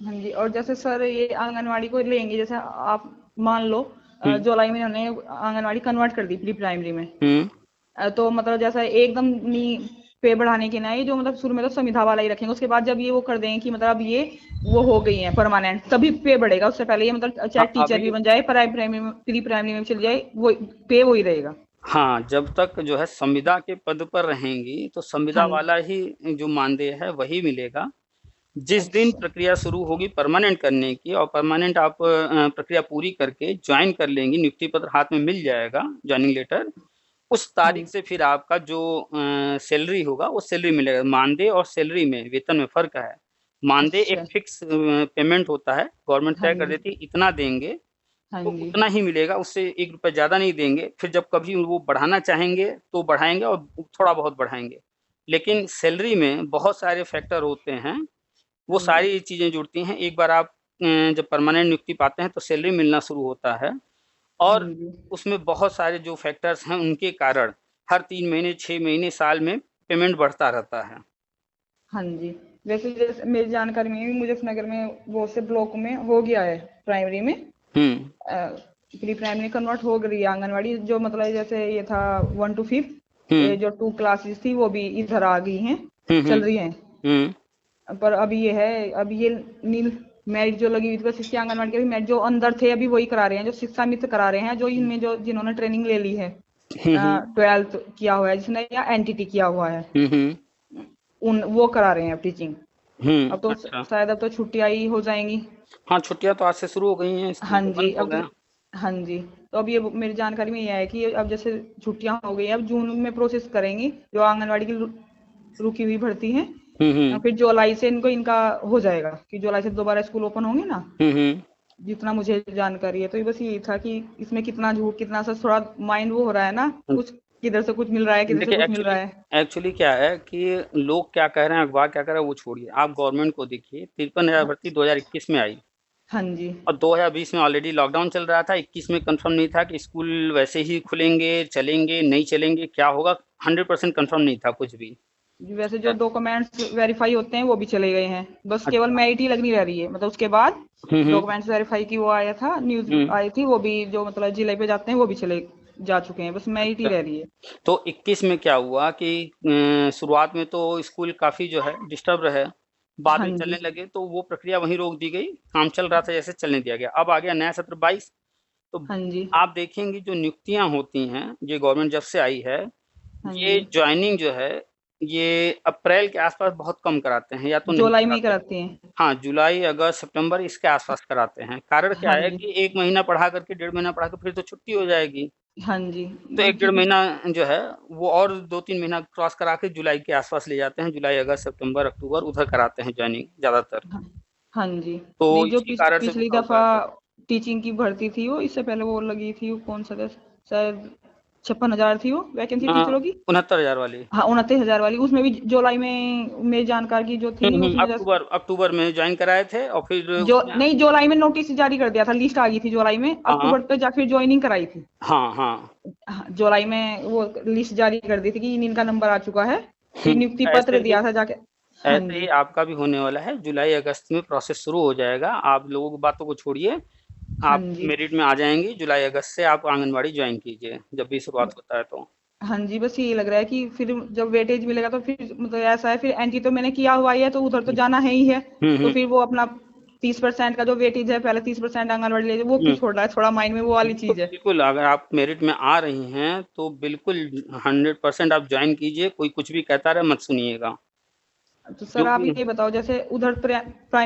हाँ जी, और जैसे सर ये आंगनवाड़ी को लेंगे, जैसे आप मान लो हुँ, जुलाई में उन्होंने आंगनवाड़ी कन्वर्ट कर दी प्री प्राइमरी में। हुँ। तो मतलब जैसा एकदम नी पे बढ़ाने के ना, ये जो मतलब शुरू में तो संविदा वाला ही रखेंगे, उसके बाद जब ये वो कर देंगे कि मतलब अब ये वो हो गई है परमानेंट, तभी पे बढ़ेगा, उससे पहले ये मतलब चाहे हाँ, टीचर भी अभी बन जाए, प्राइमरी में प्री प्राइमरी में भी चली जाए, वो पे वही रहेगा। हाँ, जब तक जो है संविदा के पद पर रहेंगी, तो हाँ संविदा वाला ही जो मानदेय है वही मिलेगा। जिस दिन अच्छा। प्रक्रिया शुरू होगी परमानेंट करने की और परमानेंट आप प्रक्रिया पूरी करके जॉइन कर लेंगी, नियुक्ति पत्र हाथ में मिल जाएगा, जॉइनिंग लेटर, उस हाँ तारीख से फिर आपका जो सैलरी होगा वो सैलरी मिलेगा। मानदेय और सैलरी में, वेतन में फ़र्क है। मानदेय एक अच्छा। फिक्स पेमेंट होता है, गवर्नमेंट हाँ तय कर जी। देती है इतना देंगे, हाँ तो जी। उतना ही मिलेगा, उससे 1 रुपया ज़्यादा नहीं देंगे। फिर जब कभी वो बढ़ाना चाहेंगे तो बढ़ाएँगे और थोड़ा बहुत बढ़ाएँगे। लेकिन सैलरी में बहुत सारे फैक्टर होते हैं, वो हाँ जी। सारी चीज़ें जुड़ती हैं। एक बार आप जब परमानेंट नियुक्ति पाते हैं तो सैलरी मिलना शुरू होता है, हाँ और जी। उसमें बहुत सारे जो फैक्टर्स हैं उनके कारण हर 3 महीने, 6 महीने, साल में पेमेंट बढ़ता रहता है। हाँ जी। वैसे जैसे मेरी जानकारी में भी मुजफ्फरनगर में बहुत से ब्लॉक में हो गया है प्राइमरी में, हुँ, प्री प्राइमरी कन्वर्ट हो गई है आंगनवाड़ी, जो मतलब जैसे ये था 1 to 5, हुँ, ये जो 2 क्लासेस थी वो भी इधर आ गई हैं, हुँ, हुँ, चल रही हैं। हुँ, पर अभी ये है, अभी ये नील मैरिट जो लगी हुई थी, बस इसकी आंगनवाड़ी के भी मैरिट जो अंदर थे अभी वही करा रहे हैं, जो शिक्षा मित्र करा रहे हैं, जो इनमें जो जिन्होंने ट्रेनिंग ले ली है, हुँ, हुँ, 12th किया हुआ है जिसने या एनटीटी किया हुआ है, हुँ, हुँ, उन वो करा रहे हैं अब टीचिंग। अब तो अच्छा। शायद अब तो छुट्टियां ही हो जाएंगी। हाँ, छुट्टियाँ तो आज से शुरू हो गई हैं, स्कूल हाँ तो जी। बंद हो अब गए तो हैं। हाँ जी। तो अब ये मेरी जानकारी में ये है कि अब जैसे छुट्टियां हो गई हैं, अब जून में प्रोसेस करेंगी जो आंगनवाड़ी की रुकी हुई भर्ती है। हुँ, हुँ, फिर जुलाई से इनको इनका हो जाएगा कि जुलाई से दोबारा स्कूल ओपन होंगे ना, हुँ, हुँ। जितना मुझे जानकारी है। तो ये बस यही था कि इसमें कितना झूठ कितना सच, थोड़ा माइंड वो हो रहा है ना, कुछ किधर से कुछ मिल रहा है, किधर से देखिए, कुछ मिल रहा एक्चुअली है। एक्चुअली क्या है कि लोग क्या कह रहे हैं, अखबार क्या कह रहा है वो छोड़िए, आप गवर्नमेंट को देखिए। 53,000 हाँ। भर्ती 2021 में आई, हाँ जी। और 2020 में ऑलरेडी लॉकडाउन चल रहा था। 21 में कंफर्म नहीं था कि स्कूल वैसे ही खुलेंगे, चलेंगे, नहीं चलेंगे, क्या होगा, 100% कंफर्म नहीं था कुछ भी। वैसे ठीक जो है? डॉक्यूमेंट्स वेरीफाई होते हैं वो भी चले गए हैं, बस केवल अच्छा। मेरिट ही लगनी रह रही है, मतलब उसके बाद हुँ, हुँ, डॉक्यूमेंट्स वेरीफाई की वो आया था, न्यूज हुँ। आई थी, वो भी जो मतलब जिले पे जाते हैं वो भी चले जा चुके हैं, बस मेरिट ही अच्छा। रह रही है। तो 21 में क्या हुआ कि शुरुआत में तो स्कूल काफ़ी जो है डिस्टर्ब रहे, बाद हाँ में जी। चलने लगे तो वो प्रक्रिया वहीं रोक दी गई, काम चल रहा था जैसे चलने दिया गया। अब आ गया नया सत्र 22, तो हाँ जी। आप देखेंगे जो नियुक्तियाँ होती हैं, ये गवर्नमेंट जब से आई है, हाँ ये जी। जॉइनिंग जो है, ये अप्रैल के आस-पास बहुत कम कराते हैं या तो नहीं जुलाई में ही कराते। कराते हैं। हाँ, जुलाई, अगस्त, सितंबर इसके आस-पास कराते हैं। कारण क्या हाँ है जी। कि 1 महीना पढ़ा करके, 1.5 महीना पढ़ा के फिर तो छुट्टी हो जाएगी। हाँ जी। तो 1 डेढ़ क्योंकि महीना जो है वो और 2-3 महीना क्रॉस करा के जुलाई के आस-पास ले जाते हैं। जुलाई, अगस्त, सितंबर, अक्टूबर उधर कराते हैं जॉइनिंग ज़्यादातर। हाँ, हाँ जी। तो नहीं, जो इसी कारण से पिछली रुका हुआ दफा है सब। टीचिंग की भर्ती थी वो इससे पहले वो लगी थी, वो कौन सा था, शायद 56,000 थी वो वैकेंसी टीचरों की। 69,000 वाली। हाँ, 29,000 वाली, उसमें भी जुलाई में मेरी जानकारी की जो थी उसमें जैसे अक्टूबर अक्टूबर में जॉइन कराए थे और फिर जो उसमें। नहीं, जुलाई में नोटिस जारी कर दिया था, लिस्ट आ गई थी जुलाई में, हाँ, अक्टूबर पे जाके ज्वाइनिंग कराई थी। हाँ, हाँ। हाँ, जुलाई में वो लिस्ट जारी कर दी थी कि इनका नंबर आ चुका है, फिर नियुक्ति ऐसे पत्र ही दिया था जाके। हाँ ऐसे ही जी। आपका भी होने वाला है। जुलाई अगस्त में प्रोसेस शुरू हो जाएगा। आप लोगों की बातों को छोड़िए, हाँ आप जी। मेरिट में आ जाएंगी। जुलाई अगस्त से आप आंगनबाड़ी ज्वाइन कीजिए जब भी शुरुआत होता है तो। हाँ जी, बस यही लग रहा है कि फिर जब वेटेज मिलेगा तो फिर मतलब ऐसा है, फिर एनटी तो मैंने किया हुआ ही है, तो उधर तो जाना है ही है। हम्म, तो फिर वो अपना 30% का जो वेटेज है, पहले 30% आंगनबाड़ी ले, वो क्यों हम्म। छोड़ रहा है, थोड़ा माइंड में वो वाली बिल्कुल, चीज है। बिल्कुल, अगर आप मेरिट में आ रही हैं तो बिल्कुल 100% आप ज्वाइन कीजिए। कोई कुछ भी कहता रहे मत सुनिएगा। तो सर जो आप भी। ये बताओ, जैसे उधर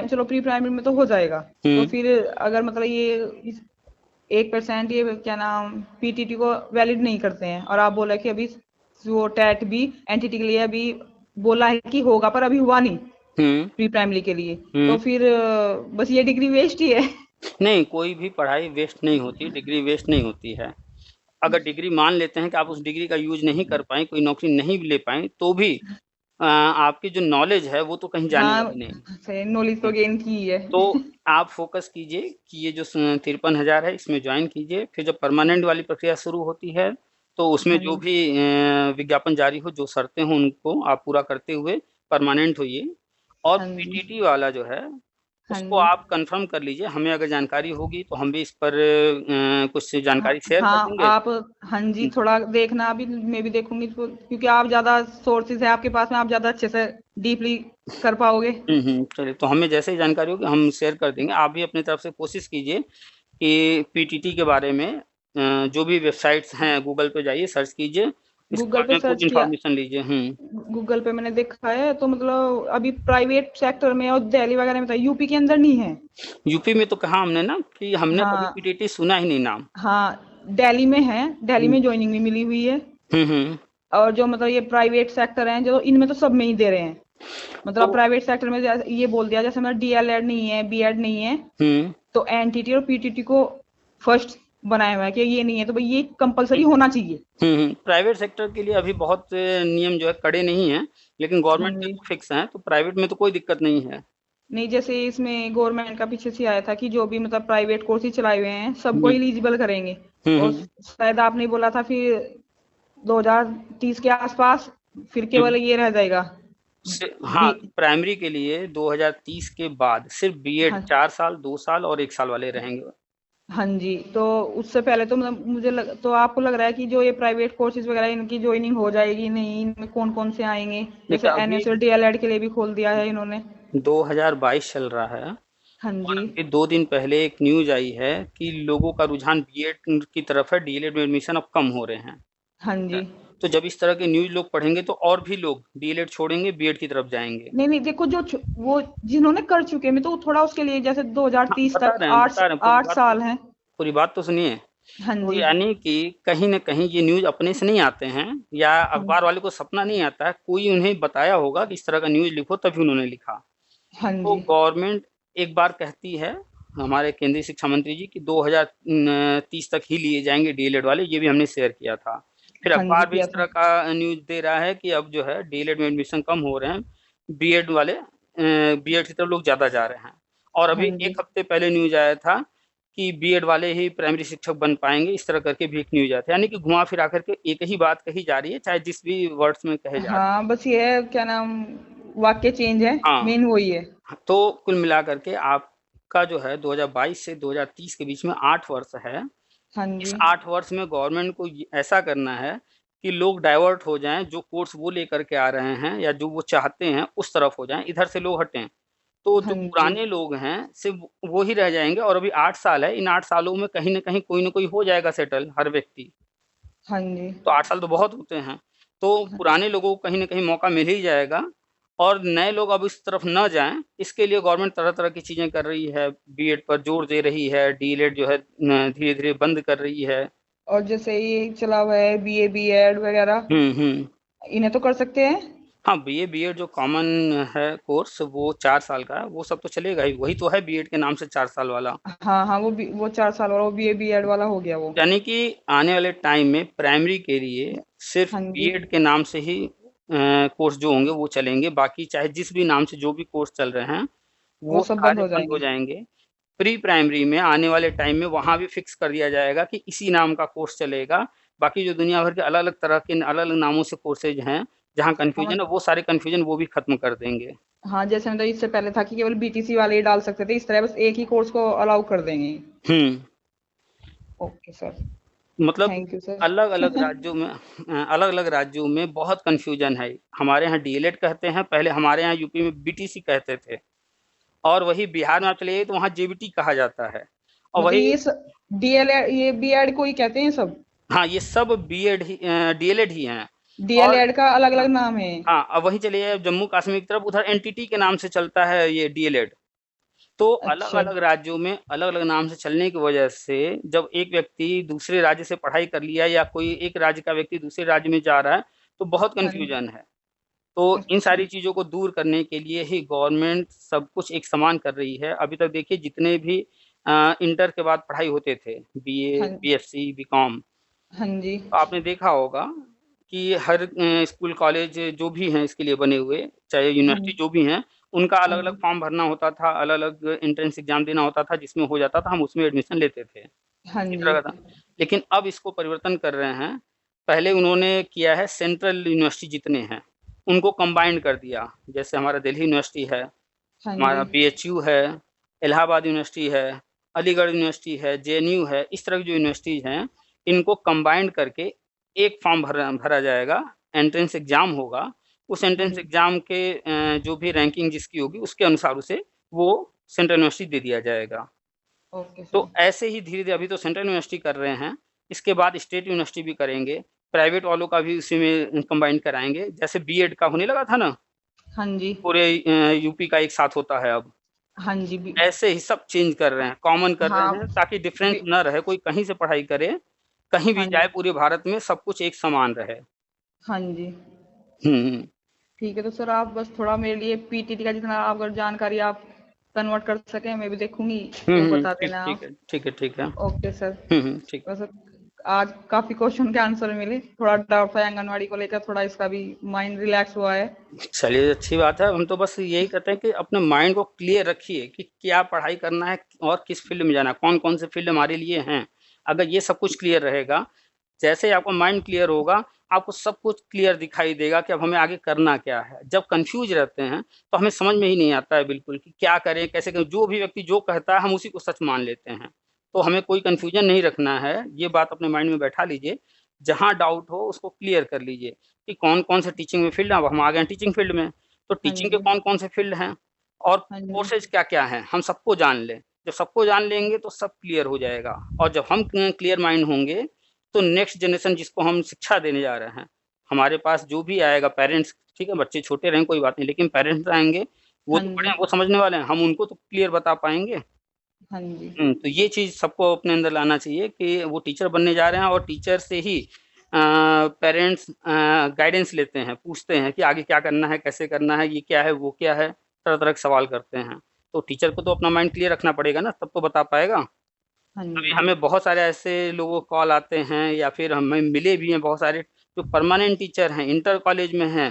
चलो प्री प्राइमरी में तो हो जाएगा, तो हम्म, फिर अगर मतलब ये 1% ये क्या नाम पीटीटी को वैलिड नहीं करते हैं, और आप बोला कि अभी वो टेट भी एनटीटी के लिए अभी बोला है कि होगा, पर अभी हुआ नहीं हम्म, प्री प्राइमरी के लिए, तो हम्म। फिर बस ये डिग्री वेस्ट ही है। नहीं, कोई भी पढ़ाई वेस्ट नहीं होती, डिग्री वेस्ट नहीं होती है। अगर डिग्री मान लेते हैं कि आप उस डिग्री का यूज नहीं कर पाए, कोई नौकरी नहीं ले पाए, तो भी आपकी जो नॉलेज है वो तो कहीं जाने हाँ, वाली नहीं। नॉलेज तो गेन की ही है। तो आप फोकस कीजिए कि ये जो 53,000 है इसमें ज्वाइन कीजिए। फिर जब परमानेंट वाली प्रक्रिया शुरू होती है तो उसमें हाँ जो जी। भी विज्ञापन जारी हो, जो शर्तें हों उनको आप पूरा करते हुए परमानेंट होइए। और हाँ जी। पीटीटी वाला जो है हाँ उसको जी। आप कंफर्म कर लीजिए। हमें अगर जानकारी होगी तो हम भी इस पर कुछ हाँ। जानकारी शेयर कर हाँ, देंगे। आप हाँ जी, थोड़ा देखना, अभी मैं भी देखूंगी तो, क्योंकि आप ज्यादा सोर्सेज है आपके पास में, आप ज्यादा अच्छे से डीपली कर पाओगे। चलिए, तो हमें जैसे ही जानकारी होगी हम शेयर कर देंगे। आप भी अपनी तरफ से कोशिश कीजिए कि पीटीटी के बारे में जो भी वेबसाइट्स हैं गूगल पे जाइए, सर्च कीजिए, इसके गूगल बारे पे में पूरी सर्च किया, इन्फॉर्मेशन लीजिए। गूगल पे मैंने देखा है, तो मतलब अभी प्राइवेट सेक्टर में और दिल्ली वगैरह में था, यूपी के अंदर नहीं है। यूपी में तो कहा हमने ना कि हमने कभी हाँ। पीटीटी सुना ही नहीं नाम। हाँ, दिल्ली में है, दिल्ली हम्म, में ज्वाइनिंग भी मिली हुई है। हम्म, और जो मतलब ये प्राइवेट सेक्टर हैं जो, इनमें तो सब में ही दे रहे हैं। मतलब तो प्राइवेट सेक्टर में ये बोल दिया, जैसे मेरा डीएलएड नहीं है, बीएड नहीं है, हम्म तो एनटीटी और पीटीटी को फर्स्ट बनाया हुआ है कि ये नहीं है तो भाई ये कंपलसरी होना चाहिए। प्राइवेट सेक्टर के लिए अभी बहुत नियम जो है कड़े नहीं हैं, लेकिन हाँ गवर्नमेंट के जी। तो फिक्स हैं, तो प्राइवेट में तो कोई दिक्कत नहीं है। नहीं, जैसे इसमें गवर्नमेंट का पीछे से आया था कि जो भी मतलब प्राइवेट कोर्स ही चलाए हुए हैं सबको हम्म एलिजिबल करेंगे। हम्म और हम्म शायद आपने बोला था फिर 2030 के आसपास फिर हम्म। केवल ये रह जाएगा। हाँ, बी प्राइमरी के लिए 2030 के बाद सिर्फ बीएड हाँ 4 साल, 2 साल और 1 साल वाले रहेंगे। हाँ जी। तो उससे पहले तो मतलब तो आपको लग रहा है कि जो ये प्राइवेट कोर्सेज वगैरह इनकी ज्वाइनिंग हो जाएगी नहीं, इनमें कौन कौन से आएंगे? जैसे देखिए अभी एनएस और डीएलएड के लिए भी खोल दिया है इन्होंने। 2022 चल रहा है, हाँ और जी। अभी 2 दिन पहले एक न्यूज आई है कि लोगों का रुझान बीएड की तरफ है, डीएलएड में एडमिशन अब कम हो रहे हैं। हाँ ठीक है? जी। तो जब इस तरह के न्यूज लोग पढ़ेंगे तो और भी लोग डीएलएड छोड़ेंगे, बीएड की तरफ जाएंगे। नहीं नहीं, देखो वो जिन्होंने कर चुके हैं, मैं तो थोड़ा उसके लिए जैसे हाँ, 2030 बता तक रहे हैं, आठ बता रहे हैं, आठ साल हैं। पूरी बात तो सुनिए। हाँ तो जी। यानी कि कहीं न कहीं ये न्यूज़ अपने से नहीं आते हैं, या हाँ अखबार वाले को सपना नहीं आता है, कोई उन्हें बताया होगा कि इस तरह का न्यूज़ लिखो, तभी उन्होंने लिखा। हाँ तो जी। गवर्नमेंट एक बार कहती है, हमारे केंद्रीय शिक्षा मंत्री जी, कि 2030 तक ही लिए जाएंगे डीएलएड वाले, ये भी हमने शेयर किया था। फिर हाँ जी, अखबार भी किया इस था। तरह का न्यूज़ दे रहा है कि अब जो है डीएलएड में एडमिशन कम हो रहे हैं, बीएड वाले बीएड की तरफ लोग ज़्यादा जा रहे हैं। और हाँ अभी जी। 1 हफ्ते पहले न्यूज़ आया था कि बीएड वाले ही प्राइमरी शिक्षक बन पाएंगे, इस तरह करके भी एक न्यूज़ आया था। यानी कि घुमा फिरा करके एक ही बात कही जा रही है, चाहे जिस भी वर्ड्स में कहे जा रहे हाँ, बस ये है क्या नाम, वाक्य चेंज है, हैं। हाँ, मेन वही है। तो कुल मिला करके आपका जो है 2022 से 2030 के बीच में 8 वर्ष है। हाँ इस जी। 8 वर्ष में गवर्नमेंट को ऐसा करना है कि लोग डाइवर्ट हो जाएं, जो कोर्स वो लेकर के आ रहे हैं या जो वो चाहते हैं उस तरफ हो जाएं, इधर से लोग हटें। तो हाँ जो जी। पुराने लोग हैं सिर्फ वो ही रह जाएंगे, और अभी 8 साल है, इन 8 सालों में कहीं ना कहीं कोई ना कोई हो जाएगा सेटल, हर व्यक्ति। हाँ जी। तो 8 साल तो बहुत होते हैं। तो पुराने लोगों को कहीं न कहीं मौका मिल ही जाएगा, और नए लोग अब इस तरफ ना जाएँ, इसके लिए गवर्नमेंट तरह-तरह की चीज़ें कर रही है, बीएड पर जोर दे रही है, डीएलएड जो है न धीरे-धीरे बंद कर रही है। और जैसे ये चला हुआ है बीए बीएड वगैरह, हुँ। इन्हें तो कर सकते हैं। हाँ, बीए, बीएड जो कॉमन है कोर्स, वो 4 साल का है, वो सब तो चलेगा ही, वही तो है बीएड के नाम से 4 साल वाला। हाँ हाँ, वो 4 साल वाला, वो बीए बीएड वाला हो गया वो। यानी कि आने वाले टाइम में प्राइमरी के लिए सिर्फ हाँ जी। बीएड के नाम से ही कोर्स जो होंगे वो चलेंगे, बाकी चाहे जिस भी नाम से जो भी कोर्स चल रहे हैं वो वो सब बंद सारे हो बंद हो जाएंगे। जाएंगे। प्री प्राइमरी में आने वाले टाइम में वहाँ भी फिक्स कर दिया जाएगा कि इसी नाम का कोर्स चलेगा। बाकी जो दुनिया भर के अलग अलग तरह के अलग अलग नामों से कोर्सेज हैं, जहाँ हाँ कन्फ्यूजन है, वो सारे कन्फ्यूजन वो भी खत्म कर देंगे। हाँ, जैसे मतलब इससे पहले था कि केवल बीटीसी वाले ही डाल सकते थे, इस तरह बस एक ही कोर्स को अलाउ कर देंगे। हम्म ओके सर। मतलब थैंक यू सर। अलग अलग राज्यों में अलग अलग राज्यों में बहुत कन्फ्यूजन है। हमारे यहाँ डीएलएड कहते हैं, पहले हमारे यहाँ यूपी में बीटीसी कहते थे, और वही बिहार में आप चले जाइए तो वहाँ जेबीटी कहा जाता है। और मतलब वही, ये डीएलएड ये बीएड को ही कहते हैं सब? हाँ, ये सब बीएड ही डीएलएड ही हैं। और डीएलएड का अलग अलग हाँ, नाम है? हाँ, अब वहीं चले जाइए जम्मू कश्मीर की तरफ, उधर एनटीटी के नाम से चलता है ये डीएलएड। तो अलग अच्छा। अलग राज्यों में अलग अलग नाम से चलने की वजह से जब एक व्यक्ति दूसरे राज्य से पढ़ाई कर लिया, या कोई एक राज्य का व्यक्ति दूसरे राज्य में जा रहा है, तो बहुत हाँ। कन्फ्यूजन है। तो इन अच्छा। सारी चीज़ों को दूर करने के लिए ही गवर्नमेंट सब कुछ एक समान कर रही है। अभी तक देखिए जितने भी इंटर के बाद पढ़ाई होते थे, बीए, हाँ। बीएससी, बीकॉम, हाँ जी। तो आपने देखा होगा कि हर स्कूल कॉलेज जो भी हैं इसके लिए बने हुए, चाहे हाँ। यूनिवर्सिटी जो भी हैं, उनका हाँ अलग-अलग जी। फॉर्म भरना होता था, अलग-अलग एंट्रेंस एग्ज़ाम देना होता था, जिसमें हो जाता था हम उसमें एडमिशन लेते थे। हाँ इस जी। तरह का था। लेकिन अब इसको परिवर्तन कर रहे हैं। पहले उन्होंने किया है सेंट्रल यूनिवर्सिटी जितने हैं, उनको कंबाइंड कर दिया। जैसे हमारा दिल्ली यूनिवर्सिटी है, हाँ जी। हमारा बीएचयू है, इलाहाबाद यूनिवर्सिटी है, अलीगढ़ यूनिवर्सिटी है, जेएनयू है, इस तरह की जो यूनिवर्सिटीज़ हैं, इनको कंबाइंड करके एक फॉर्म भरा भरा जाएगा, एंट्रेंस एग्ज़ाम होगा। उस हाँ एंट्रेंस जी। एग्ज़ाम के जो भी रैंकिंग जिसकी होगी, उसके अनुसार उसे वो सेंट्रल यूनिवर्सिटी दे दिया जाएगा। ओके तो सर। ऐसे ही धीरे-धीरे अभी तो सेंट्रल यूनिवर्सिटी कर रहे हैं, इसके बाद स्टेट यूनिवर्सिटी भी करेंगे, प्राइवेट वालों का भी उसी में कंबाइन कराएँगे। जैसे बीएड का होने लगा था ना, हाँ जी। पूरे यूपी का एक साथ होता है अब। हाँ जी। ऐसे ही सब चेंज कर रहे हैं, कॉमन कर रहे हाँ। हैं, ताकि डिफरेंस बी- ना रहे, कोई कहीं से पढ़ाई करे, कहीं भी हाँ जाए जी। पूरे भारत में सब कुछ एक समान रहे। हाँ जी। हुँ, हुँ। ठीक है, तो सर आप बस थोड़ा मेरे लिए पीटीटी का जितना आप अगर जानकारी आप कन्वर्ट कर सकें, मैं भी देखूंगी, वो बता ठीक देना ठीक आप। है, ठीक है, ठीक है। Okay sir. ठीक। बस आज काफी क्वेश्चन के आंसर मिले, थोड़ा डाउट था आंगनवाड़ी को लेकर, थोड़ा इसका भी माइंड रिलैक्स हुआ है। चलिए अच्छी बात है। हम तो बस यही कहते हैं कि अपने माइंड को क्लियर रखिए कि क्या पढ़ाई करना है और किस फील्ड में जाना है, कौन-कौन से फील्ड हमारे लिए हैं। अगर ये सब कुछ क्लियर रहेगा, जैसे ही आपका माइंड क्लियर होगा, आपको सब कुछ क्लियर दिखाई देगा कि अब हमें आगे करना क्या है। जब कन्फ्यूज़ रहते हैं, तो हमें समझ में ही नहीं आता है बिल्कुल कि क्या करें, कैसे करें? जो भी व्यक्ति जो कहता है, हम उसी को सच मान लेते हैं। तो हमें कोई कन्फ्यूज़न नहीं रखना है, ये बात अपने माइंड में बैठा लीजिए। जहाँ डाउट हो, उसको क्लियर कर लीजिए कि कौन-कौन से टीचिंग में फील्ड है। अब हम आ गए हैं टीचिंग फील्ड में, तो हाँ टीचिंग के जी। कौन-कौन से फील्ड हैं और हाँ जी। कोर्सेज़ क्या-क्या हैं, हम सबको जान लें। जब सबको जान लेंगे, तो सब क्लियर हो जाएगा और जब हम क्लियर माइंड होंगे, तो नेक्स्ट जनरेशन जिसको हम शिक्षा देने जा रहे हैं, हमारे पास जो भी आएगा पेरेंट्स, ठीक है, बच्चे छोटे रहें कोई बात नहीं, लेकिन पेरेंट्स आएँगे, वो हाँ तो बड़े जी। हैं, वो समझने वाले हैं, हम उनको तो क्लियर बता पाएँगे। हाँ जी। तो ये चीज़ सबको अपने अंदर लाना चाहिए कि वो टीचर बनने जा रहे हैं और टीचर से ही पेरेंट्स गाइडेंस लेते हैं, पूछते हैं कि आगे क्या करना है, कैसे करना है, ये क्या है, वो क्या है, तरह-तरह के सवाल करते हैं। तो टीचर को तो अपना माइंड क्लियर रखना पड़ेगा ना, तब तो बता पाएगा। हाँ अभी जी। हमें बहुत सारे ऐसे लोगों के कॉल आते हैं या फिर हमें मिले भी हैं बहुत सारे जो परमानेंट टीचर हैं, इंटर कॉलेज में हैं,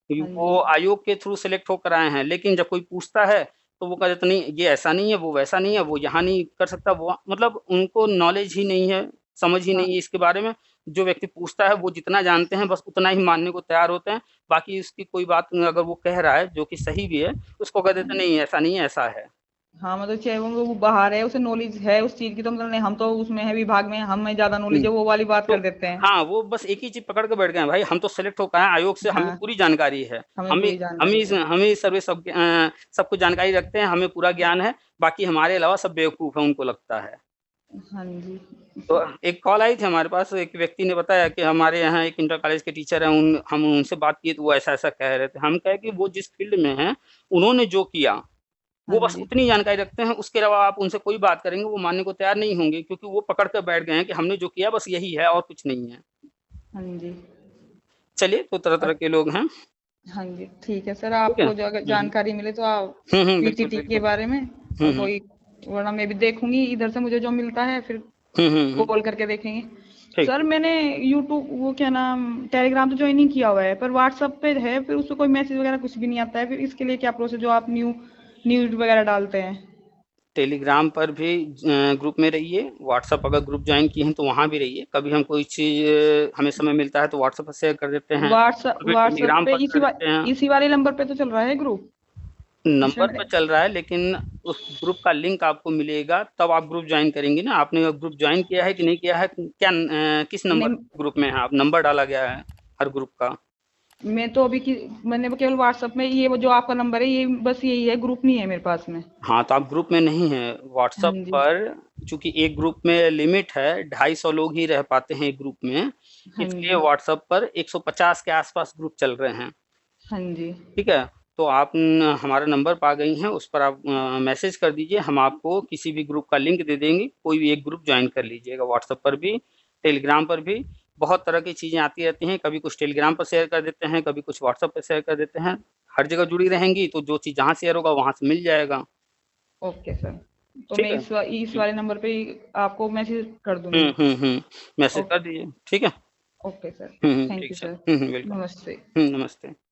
कि हाँ वो जी। आयोग के थ्रू सेलेक्ट होकर आए हैं, लेकिन जब कोई पूछता है, तो वो कह देते नहीं ये ऐसा नहीं है, वो वैसा नहीं है, वो यहाँ नहीं कर सकता, वो मतलब उनको नॉलेज ही नहीं है, समझ ही हाँ। नहीं है इसके बारे में। जो व्यक्ति पूछता है वो जितना जानते हैं बस उतना ही मानने को तैयार होते हैं, बाकी उसकी कोई बात अगर वो कह रहा है जो कि सही भी है, उसको कह हाँ देते हैं जी। नहीं ऐसा नहीं है, ऐसा है। हाँ, मतलब चाहे वो बाहर है, उसे नॉलेज है उस चीज की, तो मतलब नहीं, हम तो उसमें है विभाग में, हमें ज्यादा नॉलेज हुँ। है, वो वाली बात तो कर देते हैं। हाँ, वो बस एक ही चीज़ पकड़ के बैठ गए हैं, भाई हम तो सेलेक्ट होकर आए हैं आयोग से, हमें हाँ, पूरी जानकारी है। हमें हमें पूरी हम जानकारी ही स है। हम ही सर्वे सब कुछ जानकारी रखते हैं, हमें पूरा ज्ञान है, बाकी हमारे अलावा सब बेवकूफ़ हैं, उनको लगता है। हाँ जी। तो एक कॉल आई थी हमारे पास, एक व्यक्ति ने बताया कि हमारे यहाँ एक इंटर कॉलेज के टीचर हैं, उन हम उनसे बात किए तो वो ऐसा-ऐसा कह रहे थे। हम कहे कि वो जिस फ़ील्ड में हैं, उन्होंने जो किया, हाँ वो बस जी। उतनी जानकारी रखते हैं, उसके अलावा आप उनसे कोई बात करेंगे, वो मानने को तैयार नहीं होंगे क्योंकि वो पकड़ कर बैठ गए हैं कि हमने जो किया बस यही है और कुछ नहीं है। हाँ जी। चलिए, तो अ, तरह-तरह के लोग हैं, हाँ जी, ठीक है सर, ठीक है? आपको जो अगर हुँ। जानकारी मिले तो आप बिल्कुल, पीटीटी के बिल्कुल। बारे में, हुँ, और हुँ। कोई, वरना मैं भी देखूंगी इधर से, मुझे जो मिलता है फिर हुँ। कॉल करके देखेंगे। ठीक, सर ठीक। मैंने यूट्यूब, वो क्या नाम, टेलीग्राम तो ज्वाइन नहीं किया हुआ है, पर व्हाट्सएप पे है, फिर उससे कोई मैसेज वगैरह कुछ भी नहीं आता है, फिर इसके लिए क्या प्रोसेस, जो आप न्यूज वगैरह डालते हैं? टेलीग्राम पर भी ग्रुप में रहिए, व्हाट्सएप अगर ग्रुप जॉइन किए हैं तो वहाँ भी रहिए। कभी हम कोई चीज़ हमें समय मिलता है तो व्हाट्सएप पर शेयर कर देते हैं, व्हाट्सएप कभी व्हाट्सएप टेलीग्राम पे पर कर देते हैं। इसी वाले नंबर पे तो चल रहा है ग्रुप? नंबर स्टूडेंट पर चल रहा है लेकिन उस ग्रुप का लिंक आपको मिलेगा तब आप ग्रुप जॉइन करेंगे ना। आपने ग्रुप जॉइन किया है कि नहीं किया है? क्या किस नंबर नहीं, ग्रुप में हैं आप? नंबर डाला गया है हर ग्रुप का। मैं तो अभी की, मैंने केवल व्हाट्सएप में ये वो जो आपका नंबर है, ये बस यही है, ग्रुप नहीं है मेरे पास में। हाँ, तो आप ग्रुप में नहीं हैं। हाँ व्हाट्सएप जी। पर चूँकि एक ग्रुप में लिमिट है, 250 लोग ही रह पाते हैं एक ग्रुप में, हाँ इसलिए जी। व्हाट्सएप पर 150 के आस-पास ग्रुप चल रहे हैं, हाँ जी। ठीक है? तो आप हमारा नंबर पा गई हैं, उस पर आप मैसेज कर दीजिए, हम आपको किसी भी ग्रुप का लिंक दे देंगे, कोई भी एक ग्रुप जॉइन कर लीजिएगा। व्हाट्सएप पर भी, टेलीग्राम पर भी, बहुत तरह की चीज़ें आती रहती हैं, कभी कुछ टेलीग्राम पर शेयर कर देते हैं, कभी कुछ व्हाट्सएप पे शेयर कर देते हैं। हर जगह जुड़ी रहेंगी, तो जो चीज़ जहाँ शेयर होगा, वहाँ से मिल जाएगा, ओके सर, तो मैं ठीक है? इस वाले नंबर पे ही आपको मैसेज कर हुँ, दूंगी। हुँ, हुँ। मैसेज ओ, कर दीजिए, ठीक है? Okay sir. थैंक ठीक यू सर। सर। वेलकम। नमस्ते। नमस्ते।